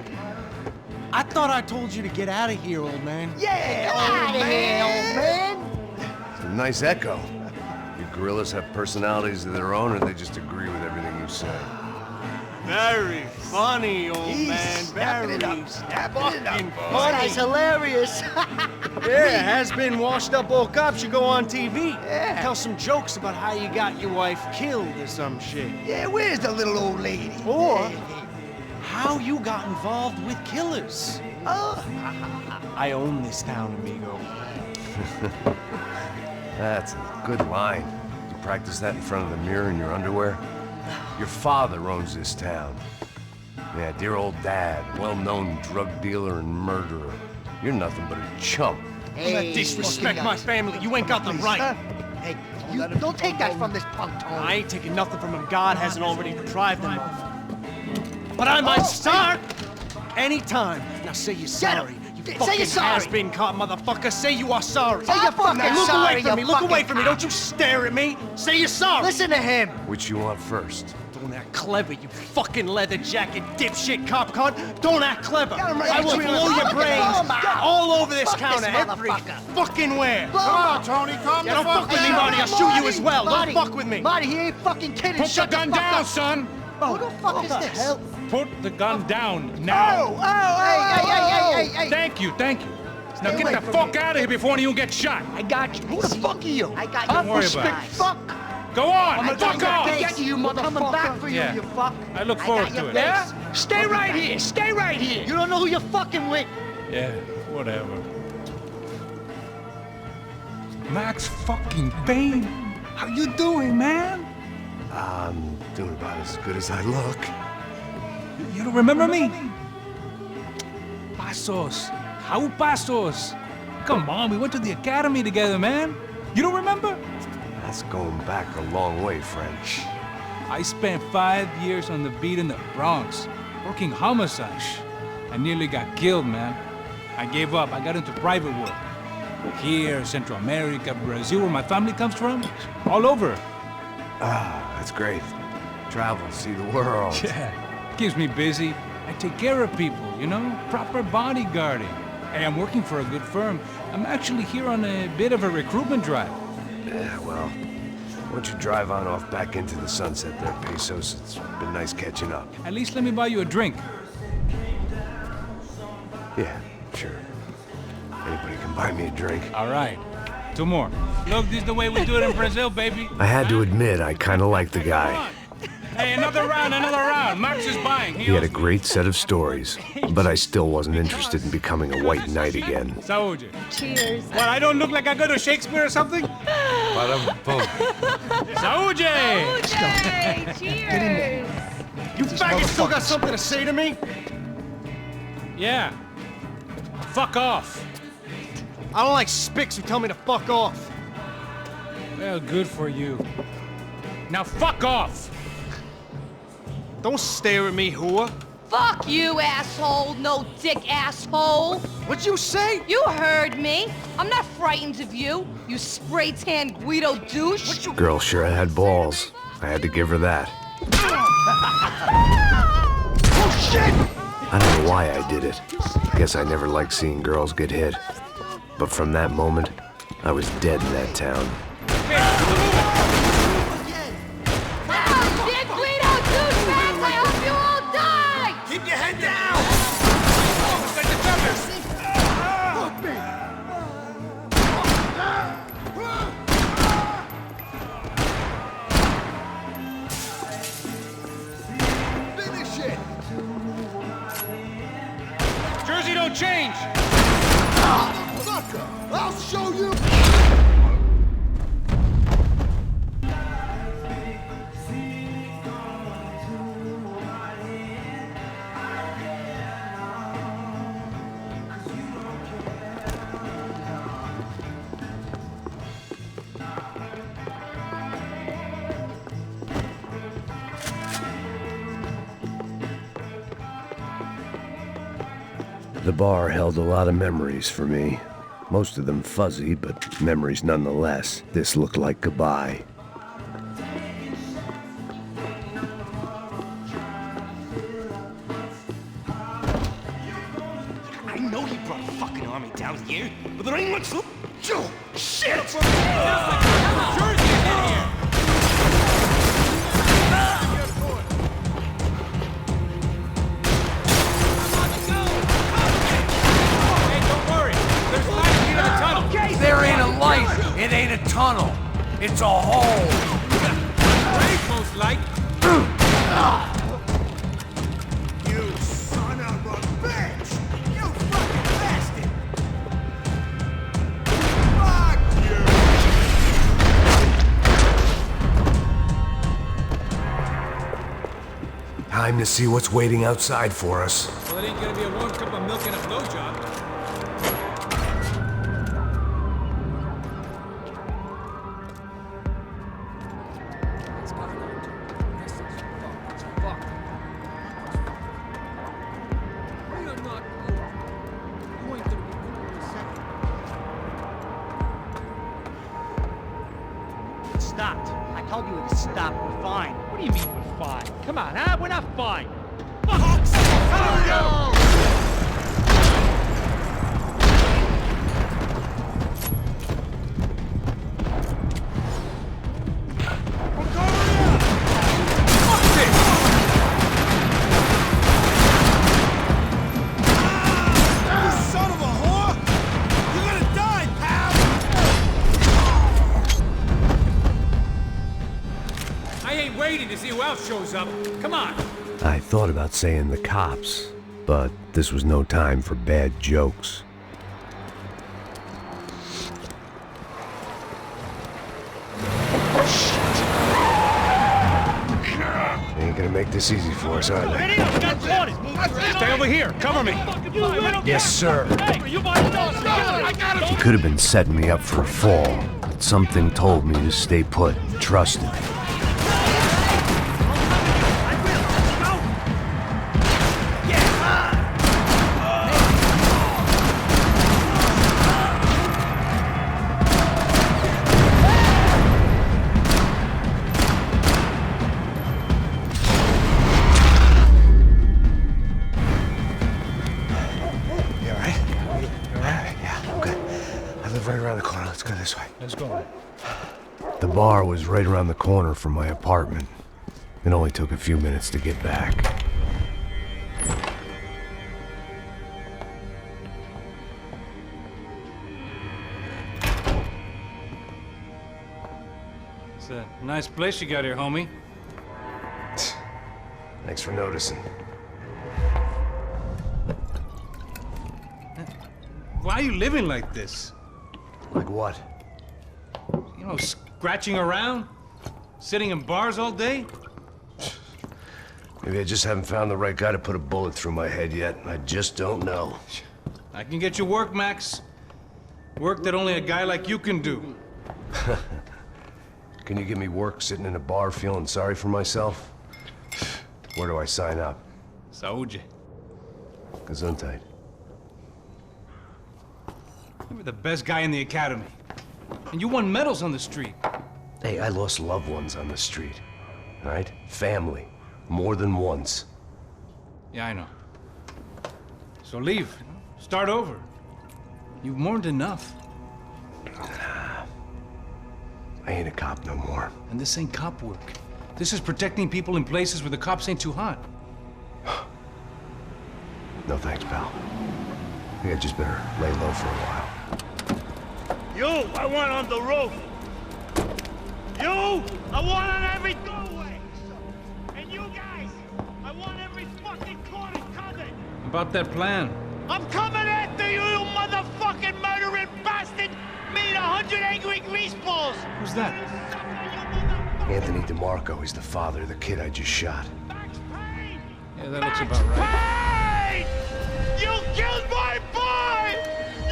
I thought I told you to get out of here, old man. Yeah, old man. It's a nice echo. You gorillas have personalities of their own, or they just agree with everything you say? Very funny, old man. Very fucking This funny. guy's hilarious. Yeah, has-been washed-up old cop should go on TV. Yeah. Tell some jokes about how you got your wife killed or some shit. Yeah, where's the little old lady? Or how you got involved with killers. Oh. I own this town, amigo. That's a good line. You practice that in front of the mirror in your underwear? Your father owns this town. Yeah, dear old dad, well-known drug dealer and murderer. You're nothing but a chump. Hey, disrespect my family. You ain't got the right. Hey, you don't take that from this punk, Tony. I ain't taking nothing from him God hasn't already deprived him of. But I might start anytime. Now say you're sorry. You fucking you're sorry. has-been caught, motherfucker. Say you are sorry. Say you're fucking Look sorry, away from me. you Look away fucking from me. Don't you stare at me. Say you're sorry. Listen to him. Which you want first? Don't act clever, you fucking leather jacket dipshit cop cunt. Don't act clever. right I will between blow us. your Look at brains him. all over this Fuck counter this every motherfucker. fucking where. Come on, Tony, calm Yeah, don't fuck with me, Marty. I'll shoot you as well. Don't fuck with me. Marty, he ain't fucking kidding. Put the Shut gun fuck down, up. son! Who the fuck is this? Hell? Put the gun down now! Hey. Thank you. Now Stay get away the from fuck me. out of here before you get shot! I got you. Who the fuck are you? I got Don't you. worry Big about it. fuck. Go on! I'm Fuck off! I got you, motherfucker. Coming back for you, Yeah. you fuck. I look got forward your to it. face. Yeah? Stay right here. Stay right here. You don't know who you're fucking with. Yeah, whatever. Max fucking Payne! How you doing, man? I'm doing about as good as I look. You don't remember me? Pasos. How Pasos? Come on, we went to the academy together, man. You don't remember? That's going back a long way, friend. I spent 5 years on the beat in the Bronx, working homicide. I nearly got killed, man. I gave up. I got into private work. Here, Central America, Brazil, where my family comes from, all over. Ah, that's great. Travel, see the world. Yeah, keeps me busy. I take care of people, you know? Proper bodyguarding. Hey, I'm working for a good firm. I'm actually here on a bit of a recruitment drive. Yeah, well, why don't you drive on off back into the sunset there, Pesos? It's been nice catching up. At least let me buy you a drink. Yeah, sure. Anybody can buy me a drink. All right. 2 more. Look, this is the way we do it in Brazil, baby. I had to admit, I kind of liked the guy. Hey, another round. Max is buying. He had a great set of stories, but I still wasn't interested in becoming a white knight again. Saúde. Cheers. What, I don't look like I go to Shakespeare or something? Saúde! Saúde! Cheers! You faggot still got something to say to me? Yeah. Fuck off. I don't like spics who tell me to fuck off. Well, good for you. Now fuck off! Don't stare at me, whore. Fuck you, asshole! No dick asshole! What'd you say? You heard me! I'm not frightened of you, you spray-tan Guido douche! Girl sure had balls. I had to give her that. Oh, shit! I don't know why I did it. Guess I never liked seeing girls get hit. But from that moment, I was dead in that town. Dick Guido douchebags! I hope you all die! Keep your head down! Finish it! Jersey don't change! Motherfucker! I'll show you! The bar held a lot of memories for me. Most of them fuzzy, but memories nonetheless. This looked like goodbye. Shit! Jersey is in here! Hey, don't worry. There's light here in the tunnel. There ain't a light. It ain't a tunnel. It's a hole. Great, most light. You son of a bitch! You fucking bastard! Fuck you! Time to see what's waiting outside for us. Well, it ain't gonna be a warm cup of milk and a blowjob. It stopped. I told you it stopped. We're fine. What do you mean we're fine? Come on, huh? We're not fine. Son of a whore! You're gonna die, pal! I ain't waiting to see who else shows up. Come on. I thought about saying the cops, but this was no time for bad jokes. They ain't gonna make this easy for us, are they? Stay over here. Cover me. Yes, sir. You He could have been setting me up for a fall, but something told me to stay put, trust him. You all right? You all right? Yeah, I'm good. I live right around the corner. Let's go this way. Let's go. The bar was right around the corner from my apartment. It only took a few minutes to get back. It's a nice place you got here, homie. Thanks for noticing. Why are you living like this? Like what? You know, scratching around? Sitting in bars all day? Maybe I just haven't found the right guy to put a bullet through my head yet. I just don't know. I can get you work, Max. Work that only a guy like you can do. Can you give me work sitting in a bar feeling sorry for myself? Where do I sign up? Saúde. Gesundheit. You were the best guy in the academy. And you won medals on the street. Hey, I lost loved ones on the street. All right? Family. More than once. Yeah, I know. So leave. Start over. You've mourned enough. I ain't a cop no more. And this ain't cop work. This is protecting people in places where the cops ain't too hot. No thanks, pal. I think I just better lay low for a while. You, I want on the roof. You, I want on every doorway. And you guys, I want every fucking corner covered. About that plan. I'm coming after you, you motherfucking murdering bastard! Me and 100 angry greaseballs! Who's that? Anthony DeMarco. He's the father of the kid I just shot. Yeah, that looks about right. Payne! You killed my boy!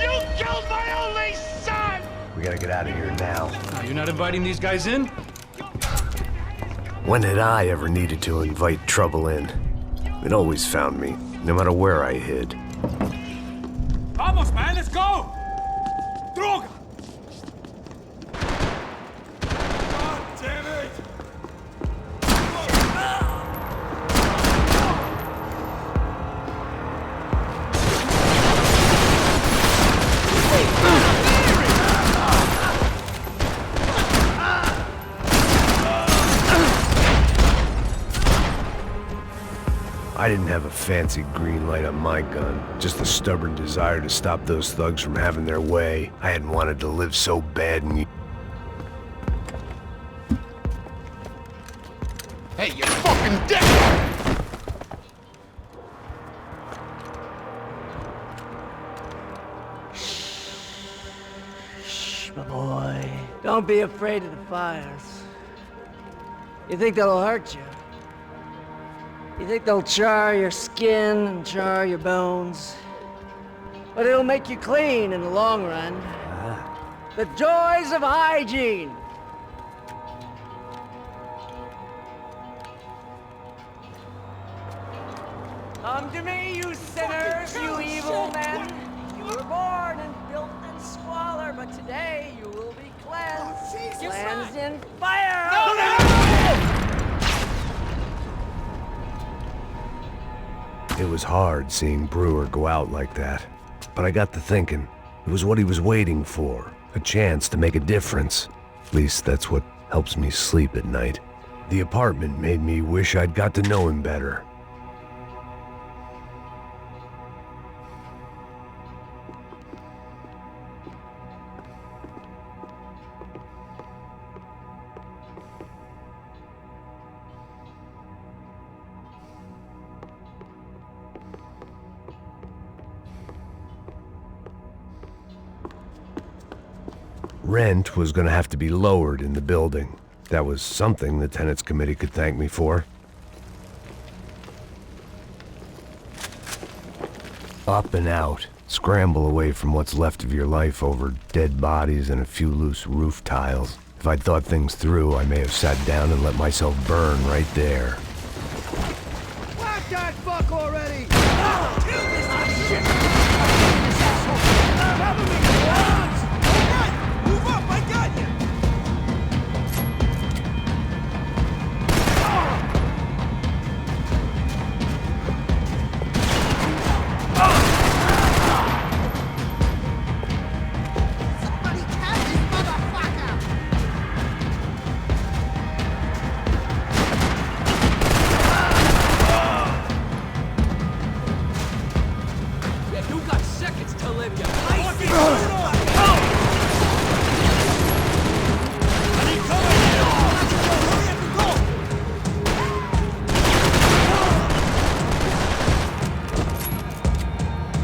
You killed my only son! We gotta get out of here now. You're not inviting these guys in? When had I ever needed to invite trouble in? It always found me, no matter where I hid. Vamos, man, let's go! Droga! God damn it! I didn't have a fancy green light on my gun, just the stubborn desire to stop those thugs from having their way. I hadn't wanted to live so bad in... Hey, you fucking dick! My boy, don't be afraid of the fires. You think they'll hurt you? You think they'll char your skin and char your bones? But it'll make you clean in the long run. The joys of hygiene! Come to me, you sinners, you evil men! You were born in filth and squalor, but today you will be cleansed. Cleansed in fire! It was hard seeing Brewer go out like that. But I got to thinking, it was what he was waiting for. A chance to make a difference. At least that's what helps me sleep at night. The apartment made me wish I'd got to know him better. Rent was going to have to be lowered in the building. That was something the tenants committee could thank me for. Up and out. Scramble away from what's left of your life over dead bodies and a few loose roof tiles. If I'd thought things through, I may have sat down and let myself burn right there. Whack that fuck already! Move up, I got you! Somebody catch this motherfucker! Yeah, you got seconds to live your life.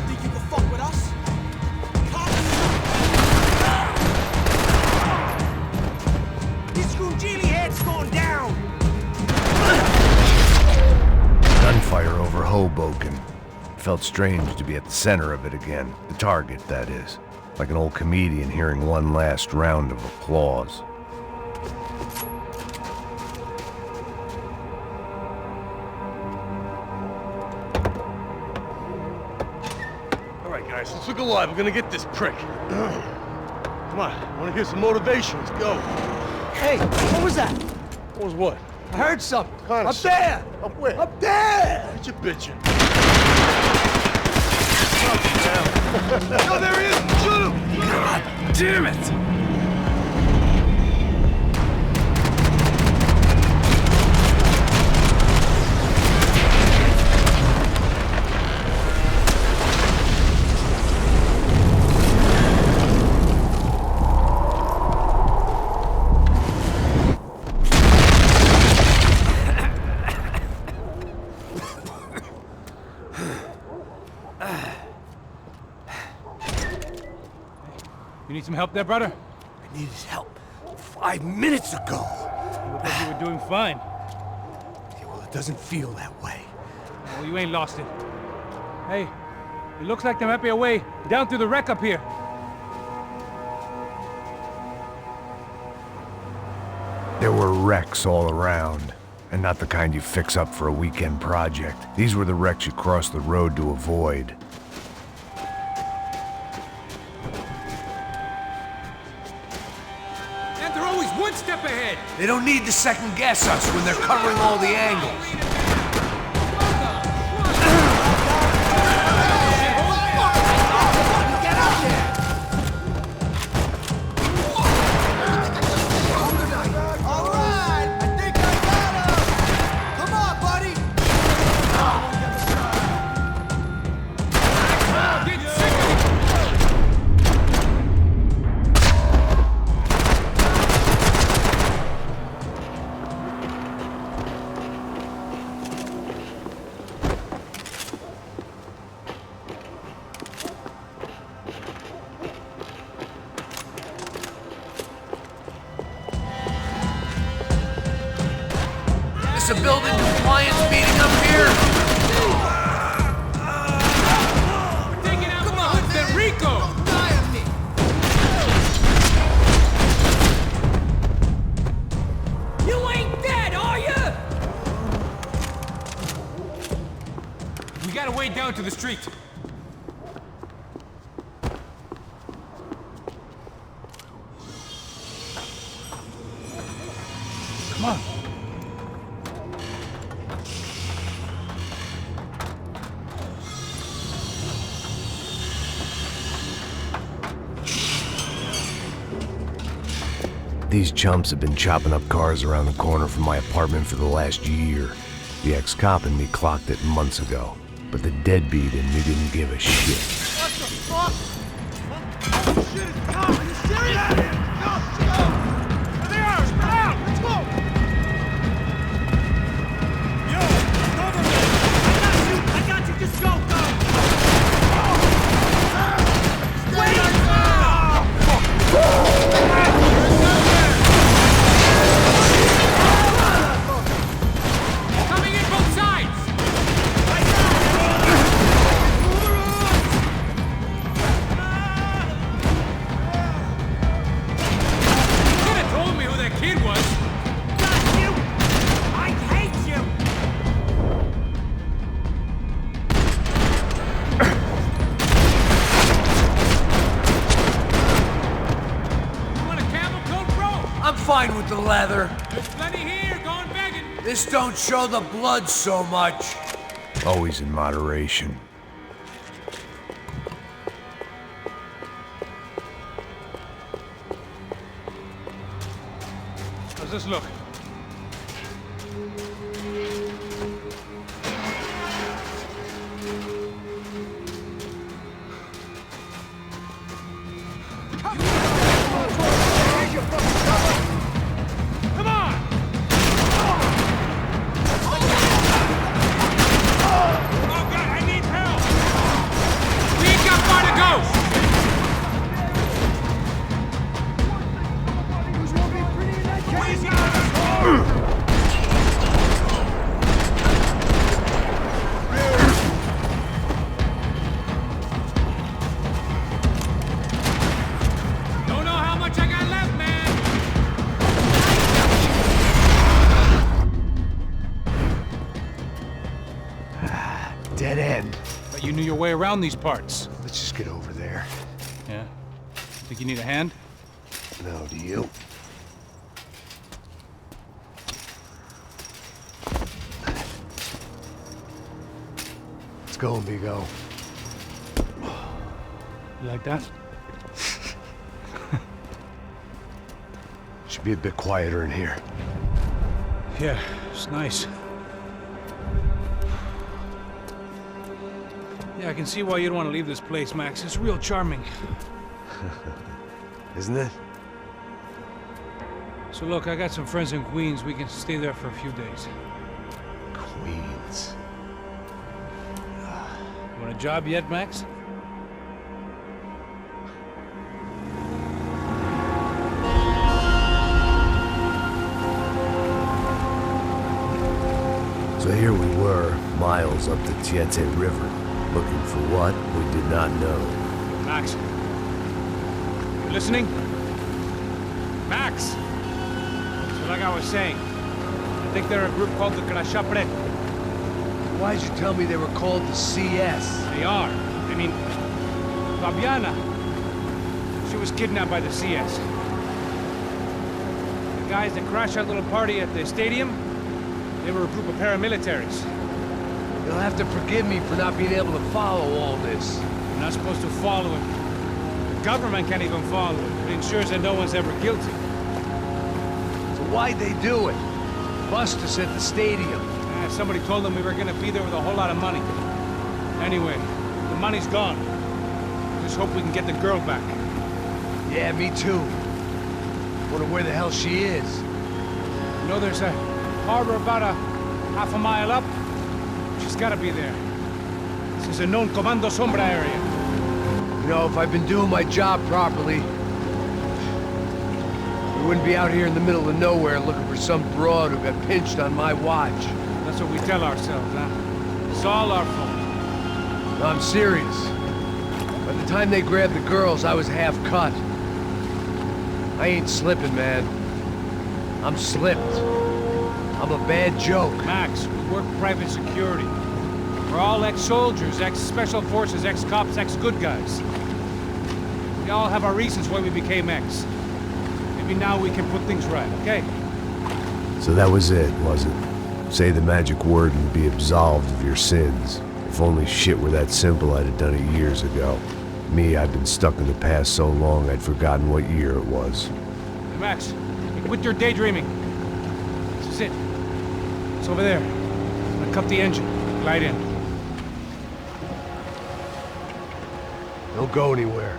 Think you can fuck with us? This Scroogeely head's going down! Gunfire over Hoboken. Felt strange to be at the center of it again. The target, that is. Like an old comedian hearing one last round of applause. All right, guys, let's look alive. We're gonna get this prick. Come on, I wanna hear some motivation. Let's go. Hey, what was that? What was what? I heard something. Kinda Up there! Up where? Up there! What you bitching? No, there he is! Shoot him! God damn it! You need some help there, brother? I needed help 5 minutes ago. You look like you were doing fine. Yeah, well, it doesn't feel that way. Well, you ain't lost it. Hey, it looks like there might be a way down through the wreck up here. There were wrecks all around, and not the kind you fix up for a weekend project. These were the wrecks you cross the road to avoid. And they're always one step ahead. They don't need to second guess us when they're covering all the angles. Alright, I think I got him! Come on, buddy! this a building compliance meeting up here? We're taking out one of Hood's and Rico! You ain't dead, are you? We gotta wade down to the street. Come on. These chumps have been chopping up cars around the corner from my apartment for the last year. The ex-cop in me clocked it months ago, but the deadbeat in me didn't give a shit. What the fuck? Oh shit, it's coming! Are you serious? No, go! There they are! Spread out! Let's go! Yo, cover me! I got you! Just go, go! Wait! Coming in both sides! You could have told me who that kid was. Got you! I hate you! You want a camel coat, bro? I'm fine with the leather. There's plenty here, going begging. This don't show the blood so much. Always in moderation. How's this look? Come on! Oh, God, I need help! We ain't got far to go! Don't know how much I got left, man! Dead end. But you knew your way around these parts. Let's just get over there. Yeah? Think you need a hand? No, do you? Let's go, amigo. You like that? Should be a bit quieter in here. Yeah, it's nice. Yeah, I can see why you'd want to leave this place, Max. It's real charming. Isn't it? So look, I got some friends in Queens. We can stay there for a few days. Queens. You want a job yet, Max? So here we were, miles up the Tietze River, looking for what we did not know. Max. You listening? Max! So like I was saying, I think they're a group called the Krashapret. Why'd you tell me they were called the CS? They are. I mean, Fabiana. She was kidnapped by the CS. The guys that crashed that little party at the stadium, they were a group of paramilitaries. You'll have to forgive me for not being able to follow all this. You're not supposed to follow it. The government can't even follow it. It ensures that no one's ever guilty. So why'd they do it? Bust us at the stadium. Somebody told them we were gonna be there with a whole lot of money. Anyway, the money's gone. Just hope we can get the girl back. Yeah, me too. Wonder where the hell she is. You know there's a harbor about a half a mile up? She's gotta be there. This is a known Comando Sombra area. You know, if I've been doing my job properly, we wouldn't be out here in the middle of nowhere looking for some broad who got pinched on my watch. That's what we tell ourselves, huh? It's all our fault. No, I'm serious. By the time they grabbed the girls, I was half cut. I ain't slipping, man. I'm slipped. I'm a bad joke. Max, we work private security. We're all ex-soldiers, ex-special forces, ex-cops, ex-good guys. We all have our reasons why we became ex. Maybe now we can put things right, okay? So that was it, was it? Say the magic word and be absolved of your sins. If only shit were that simple, I'd have done it years ago. Me, I've been stuck in the past so long I'd forgotten what year it was. Hey, Max, quit your daydreaming. This is it. It's over there. I'm gonna cut the engine. Glide in. Don't go anywhere.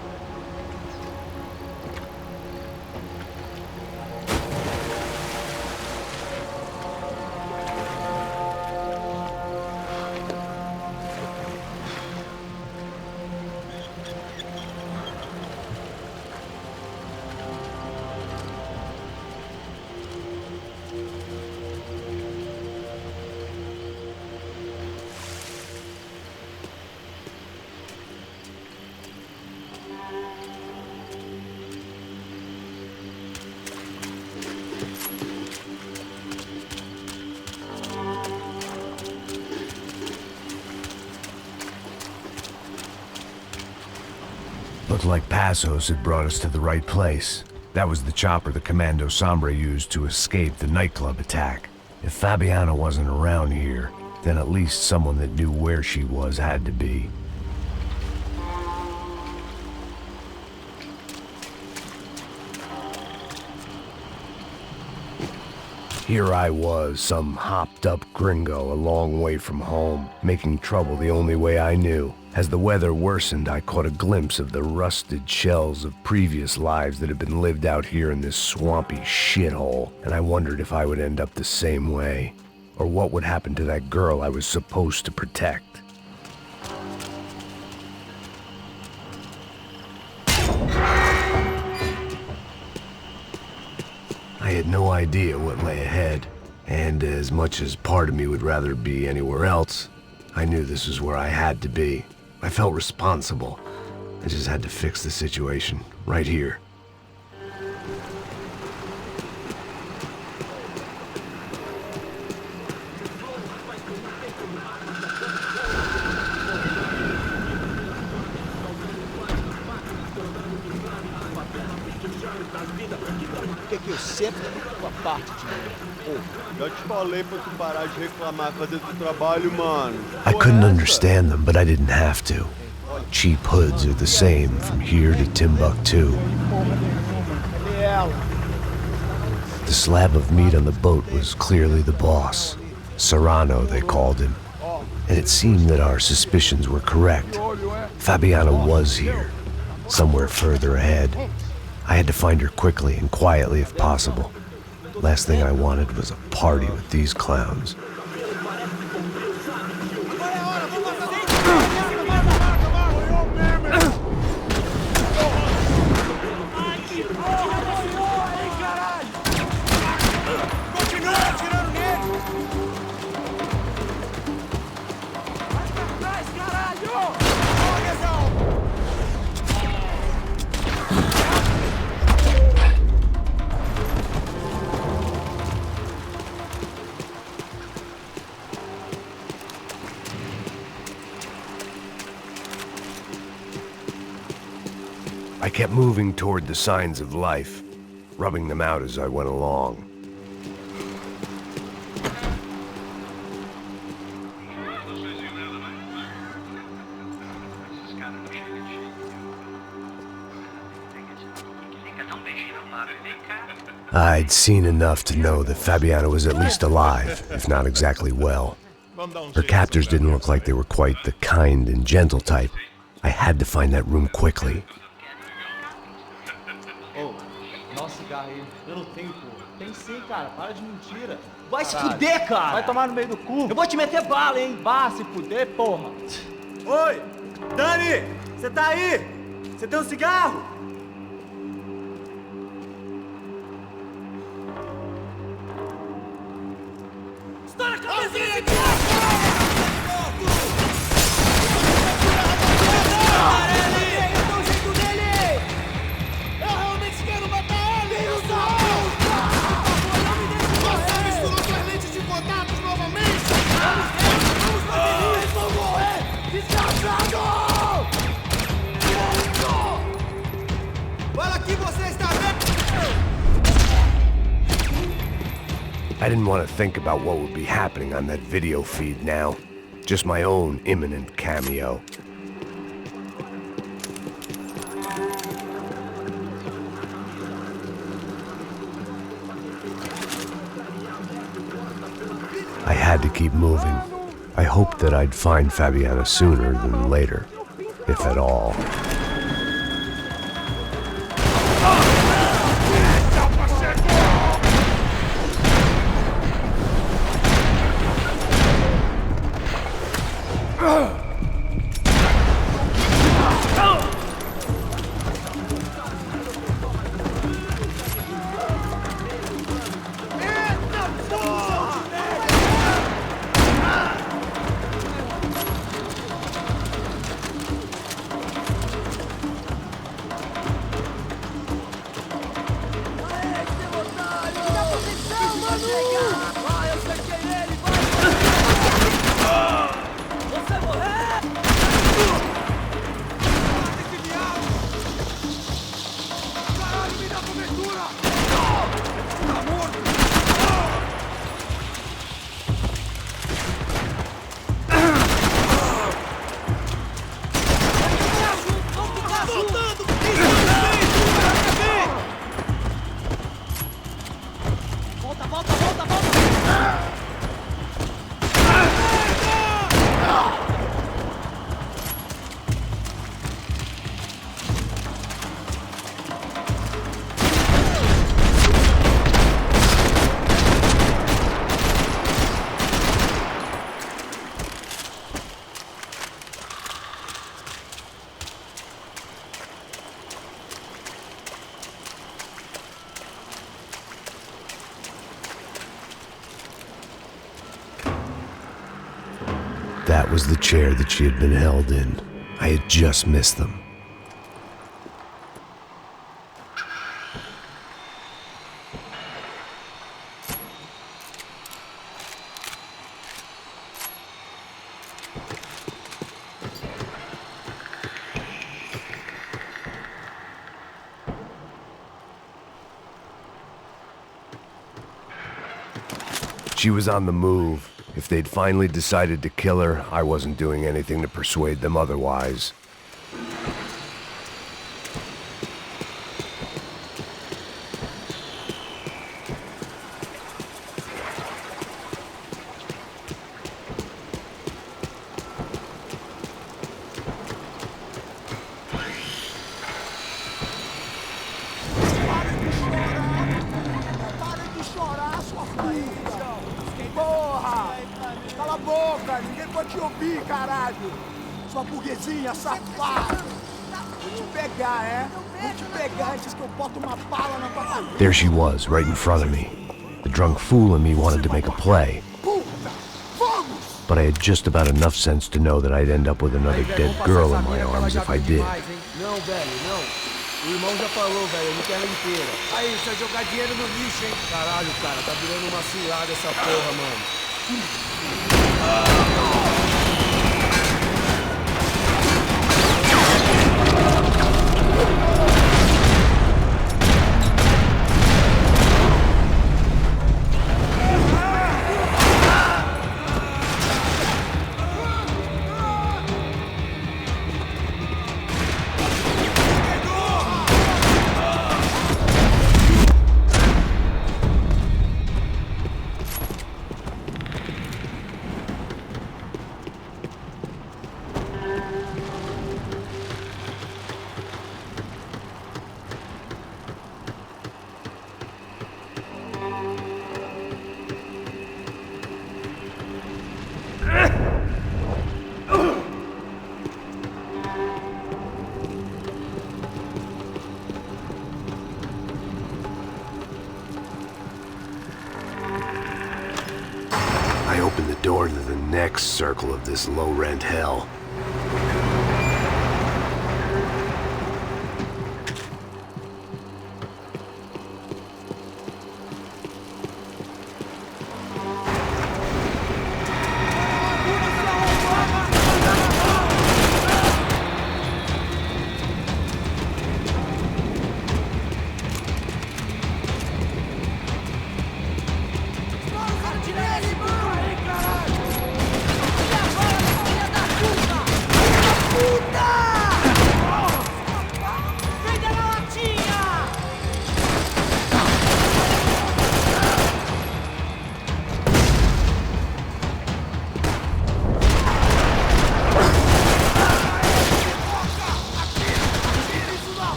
Looked like Passos had brought us to the right place. That was the chopper the Commando Sombra used to escape the nightclub attack. If Fabiana wasn't around here, then at least someone that knew where she was had to be. Here I was, some hopped-up gringo a long way from home, making trouble the only way I knew. As the weather worsened, I caught a glimpse of the rusted shells of previous lives that had been lived out here in this swampy shithole, and I wondered if I would end up the same way, or what would happen to that girl I was supposed to protect. I had no idea what lay ahead, and as much as part of me would rather be anywhere else, I knew this was where I had to be. I felt responsible. I just had to fix the situation, right here. Que eu sempre fico a parte de mim. Pô, já te falei pra tu parar de reclamar fazer teu trabalho, mano. I couldn't understand them, but I didn't have to. Cheap hoods are the same from here to Timbuktu. The slab of meat on the boat was clearly the boss. Serrano, they called him. And it seemed that our suspicions were correct. Fabiana was here, somewhere further ahead. I had to find her quickly and quietly if possible. Last thing I wanted was a party with these clowns. I kept moving toward the signs of life, rubbing them out as I went along. I'd seen enough to know that Fabiana was at least alive, if not exactly well. Her captors didn't look like they were quite the kind and gentle type. I had to find that room quickly. Nossa, cigarro, eu não tenho, pô. Tem sim, cara. Para de mentira. Vai se fuder, cara! Vai tomar no meio do cu. Eu vou te meter bala, hein? Vá se fuder, porra. Oi! Dani! Você tá aí? Você tem um cigarro? I didn't want to think about what would be happening on that video feed now. Just my own imminent cameo. I had to keep moving. I hoped that I'd find Fabiana sooner than later, if at all. That was the chair that she had been held in. I had just missed them. She was on the move. If they'd finally decided to kill her, I wasn't doing anything to persuade them otherwise. Cala a boca, ninguém pode te ouvir, caralho! Sua burguesinha safada! Vou te pegar, é? Vou te pegar antes que eu boto uma bala na tua cabeça! There she was, right in front of me. The drunk fool in me wanted to make a play. But I had just about enough sense to know that I'd end up with another dead girl in my arms if I did. Não, velho, não. O irmão já falou, velho, não quer ela inteira. Aí, isso é jogar dinheiro no lixo, hein? Caralho, cara, tá virando uma cilada essa porra, mano. open the door to the next circle of this low-rent hell.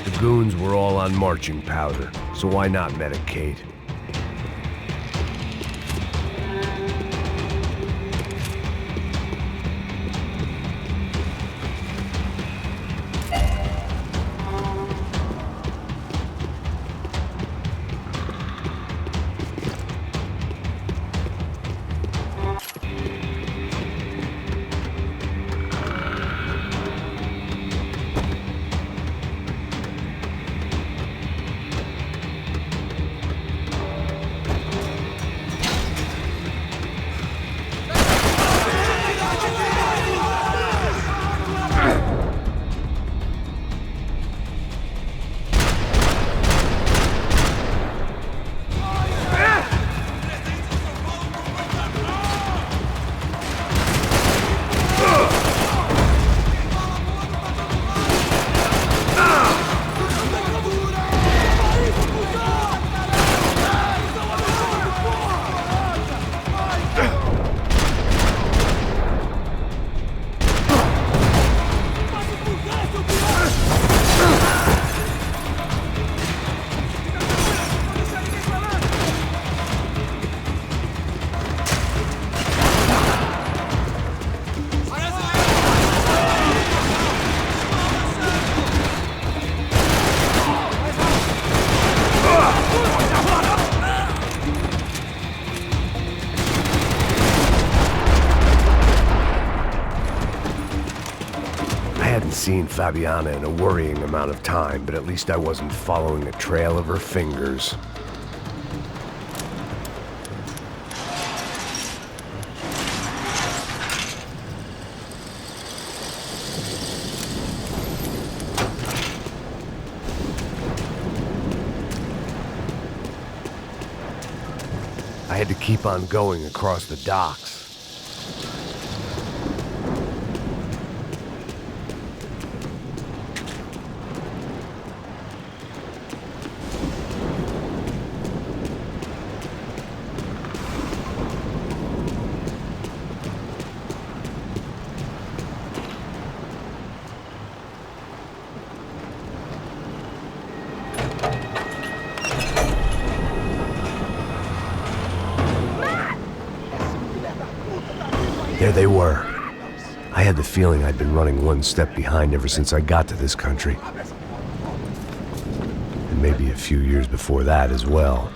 The goons were all on marching powder, so why not medicate? Seen Fabiana in a worrying amount of time, but at least I wasn't following a trail of her fingers. I had to keep on going across the docks. There they were. I had the feeling I'd been running one step behind ever since I got to this country. And maybe a few years before that as well.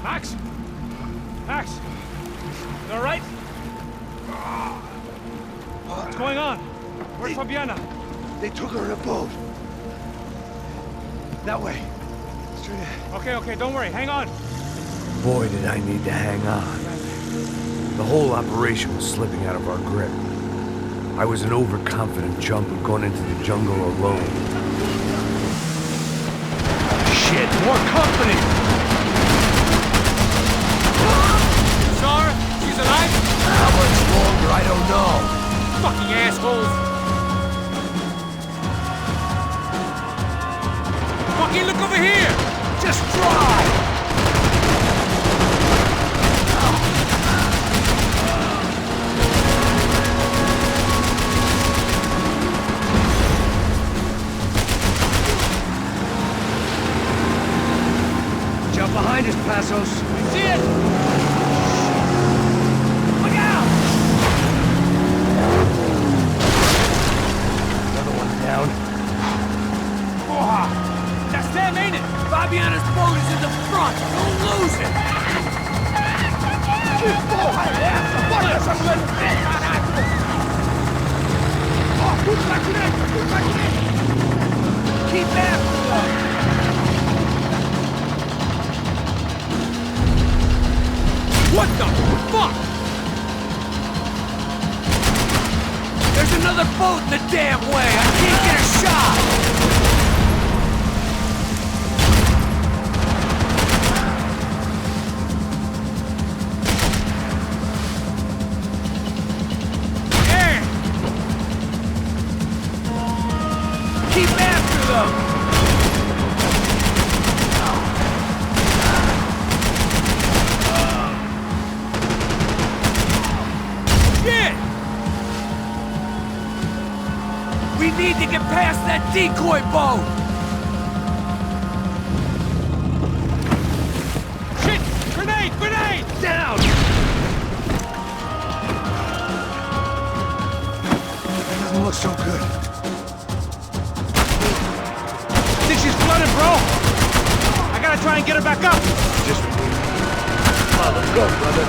Max? Max? You all right? What's going on? Where's Fabiana? They took her in a boat. That way. Straight ahead. Okay, don't worry. Hang on. Boy, did I need to hang on. The whole operation was slipping out of our grip. I was an overconfident chump who'd gone into the jungle alone. Shit, more company! Sarah, she's alive? How much longer, I don't know. Fucking assholes! Fucking look over here! Just drive! Jump behind us, Passos. See it! Look out! Another one down. Porra! That's them, ain't it? Fabiana's boat is in the front! Don't lose it! Que porra é essa? Bora essa coisa! Caralho! Ó, tudo pra direita! Tudo pra direita! Keep after them! What the fuck? There's another boat in the damn way! I can't get a shot! Hey! Keep after them! We need to get past that decoy boat! Shit! Grenade! Grenade! Down! That doesn't look so good. I think she's flooded, bro. I gotta try and get her back up. Just come on, let's go, brother.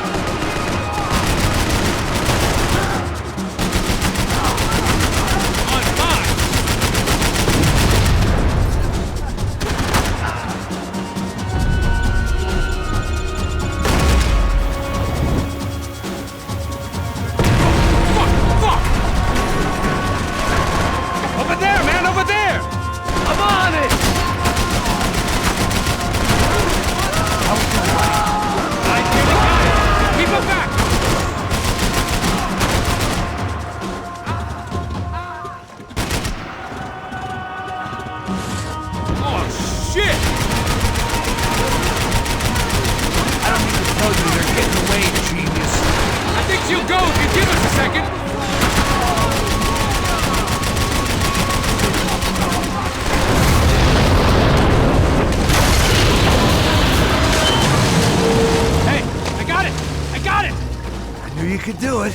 You could do it.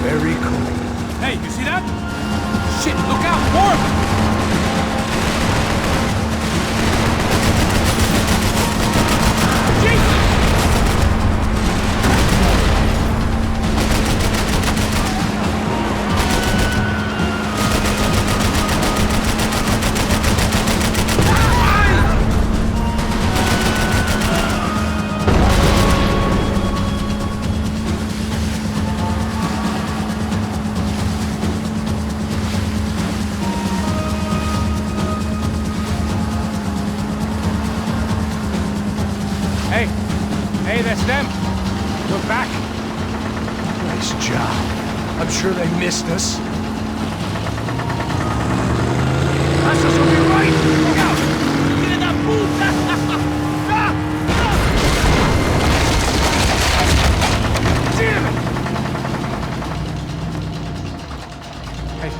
Very cool. Hey, you see that? Shit, look out! More of them! Hey, that's them. We're back. Nice job. I'm sure they missed us. Passos will be right! Look out! Get in that puta! Damn it! Hey,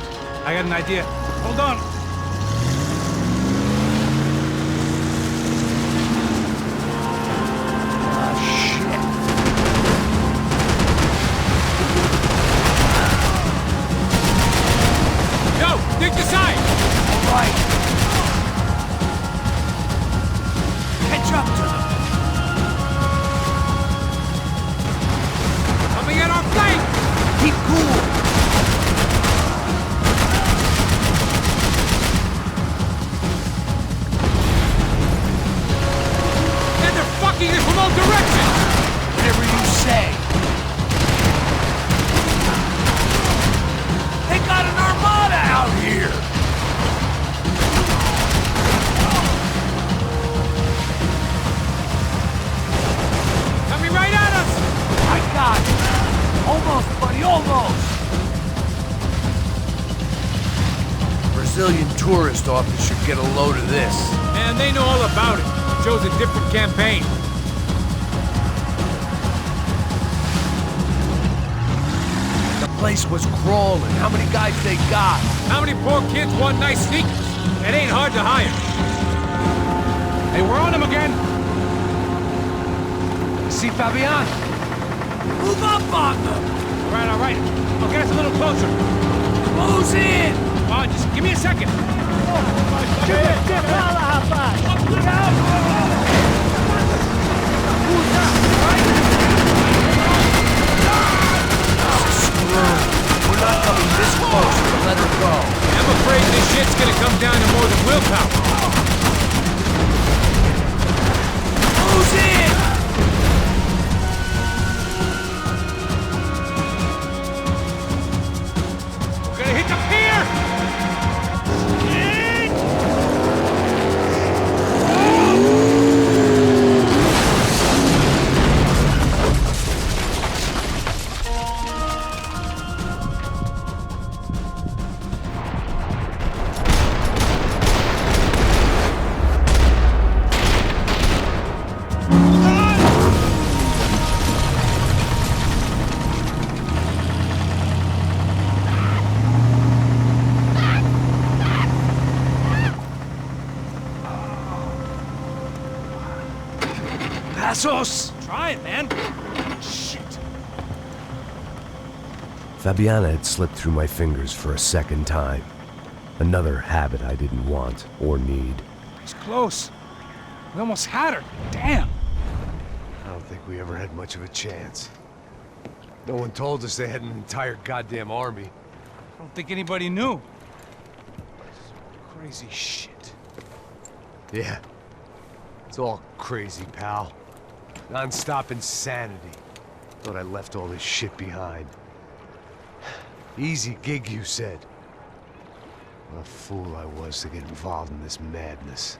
I got an idea. Hold on. Dig the side! right! Catch up to them! Coming at our flank! Keep cool! And they're fucking it from all directions! Whatever you say. They got an armada out here! Coming right at us! I got it! Almost, buddy, almost! Brazilian tourist office should get a load of this. Man, they know all about it. Chose a different campaign. The place was crawling. How many guys they got? How many poor kids want nice sneakers? It ain't hard to hire. Hey, we're on them again. See Fabian? Move up on them! All right. I'll get us a little closer. Close in! Oh, just give me a second. We're not coming this close to let her go. I'm afraid this shit's gonna come down to more than willpower. Close in! We're gonna hit the pier! Passos! Try it, man. Shit. Fabiana had slipped through my fingers for a second time. Another habit I didn't want or need. It's close. We almost had her. Damn. I don't think we ever had much of a chance. No one told us they had an entire goddamn army. I don't think anybody knew. Crazy shit. Yeah. It's all crazy, pal. Non-stop insanity. Thought I left all this shit behind. Easy gig, you said. What a fool I was to get involved in this madness.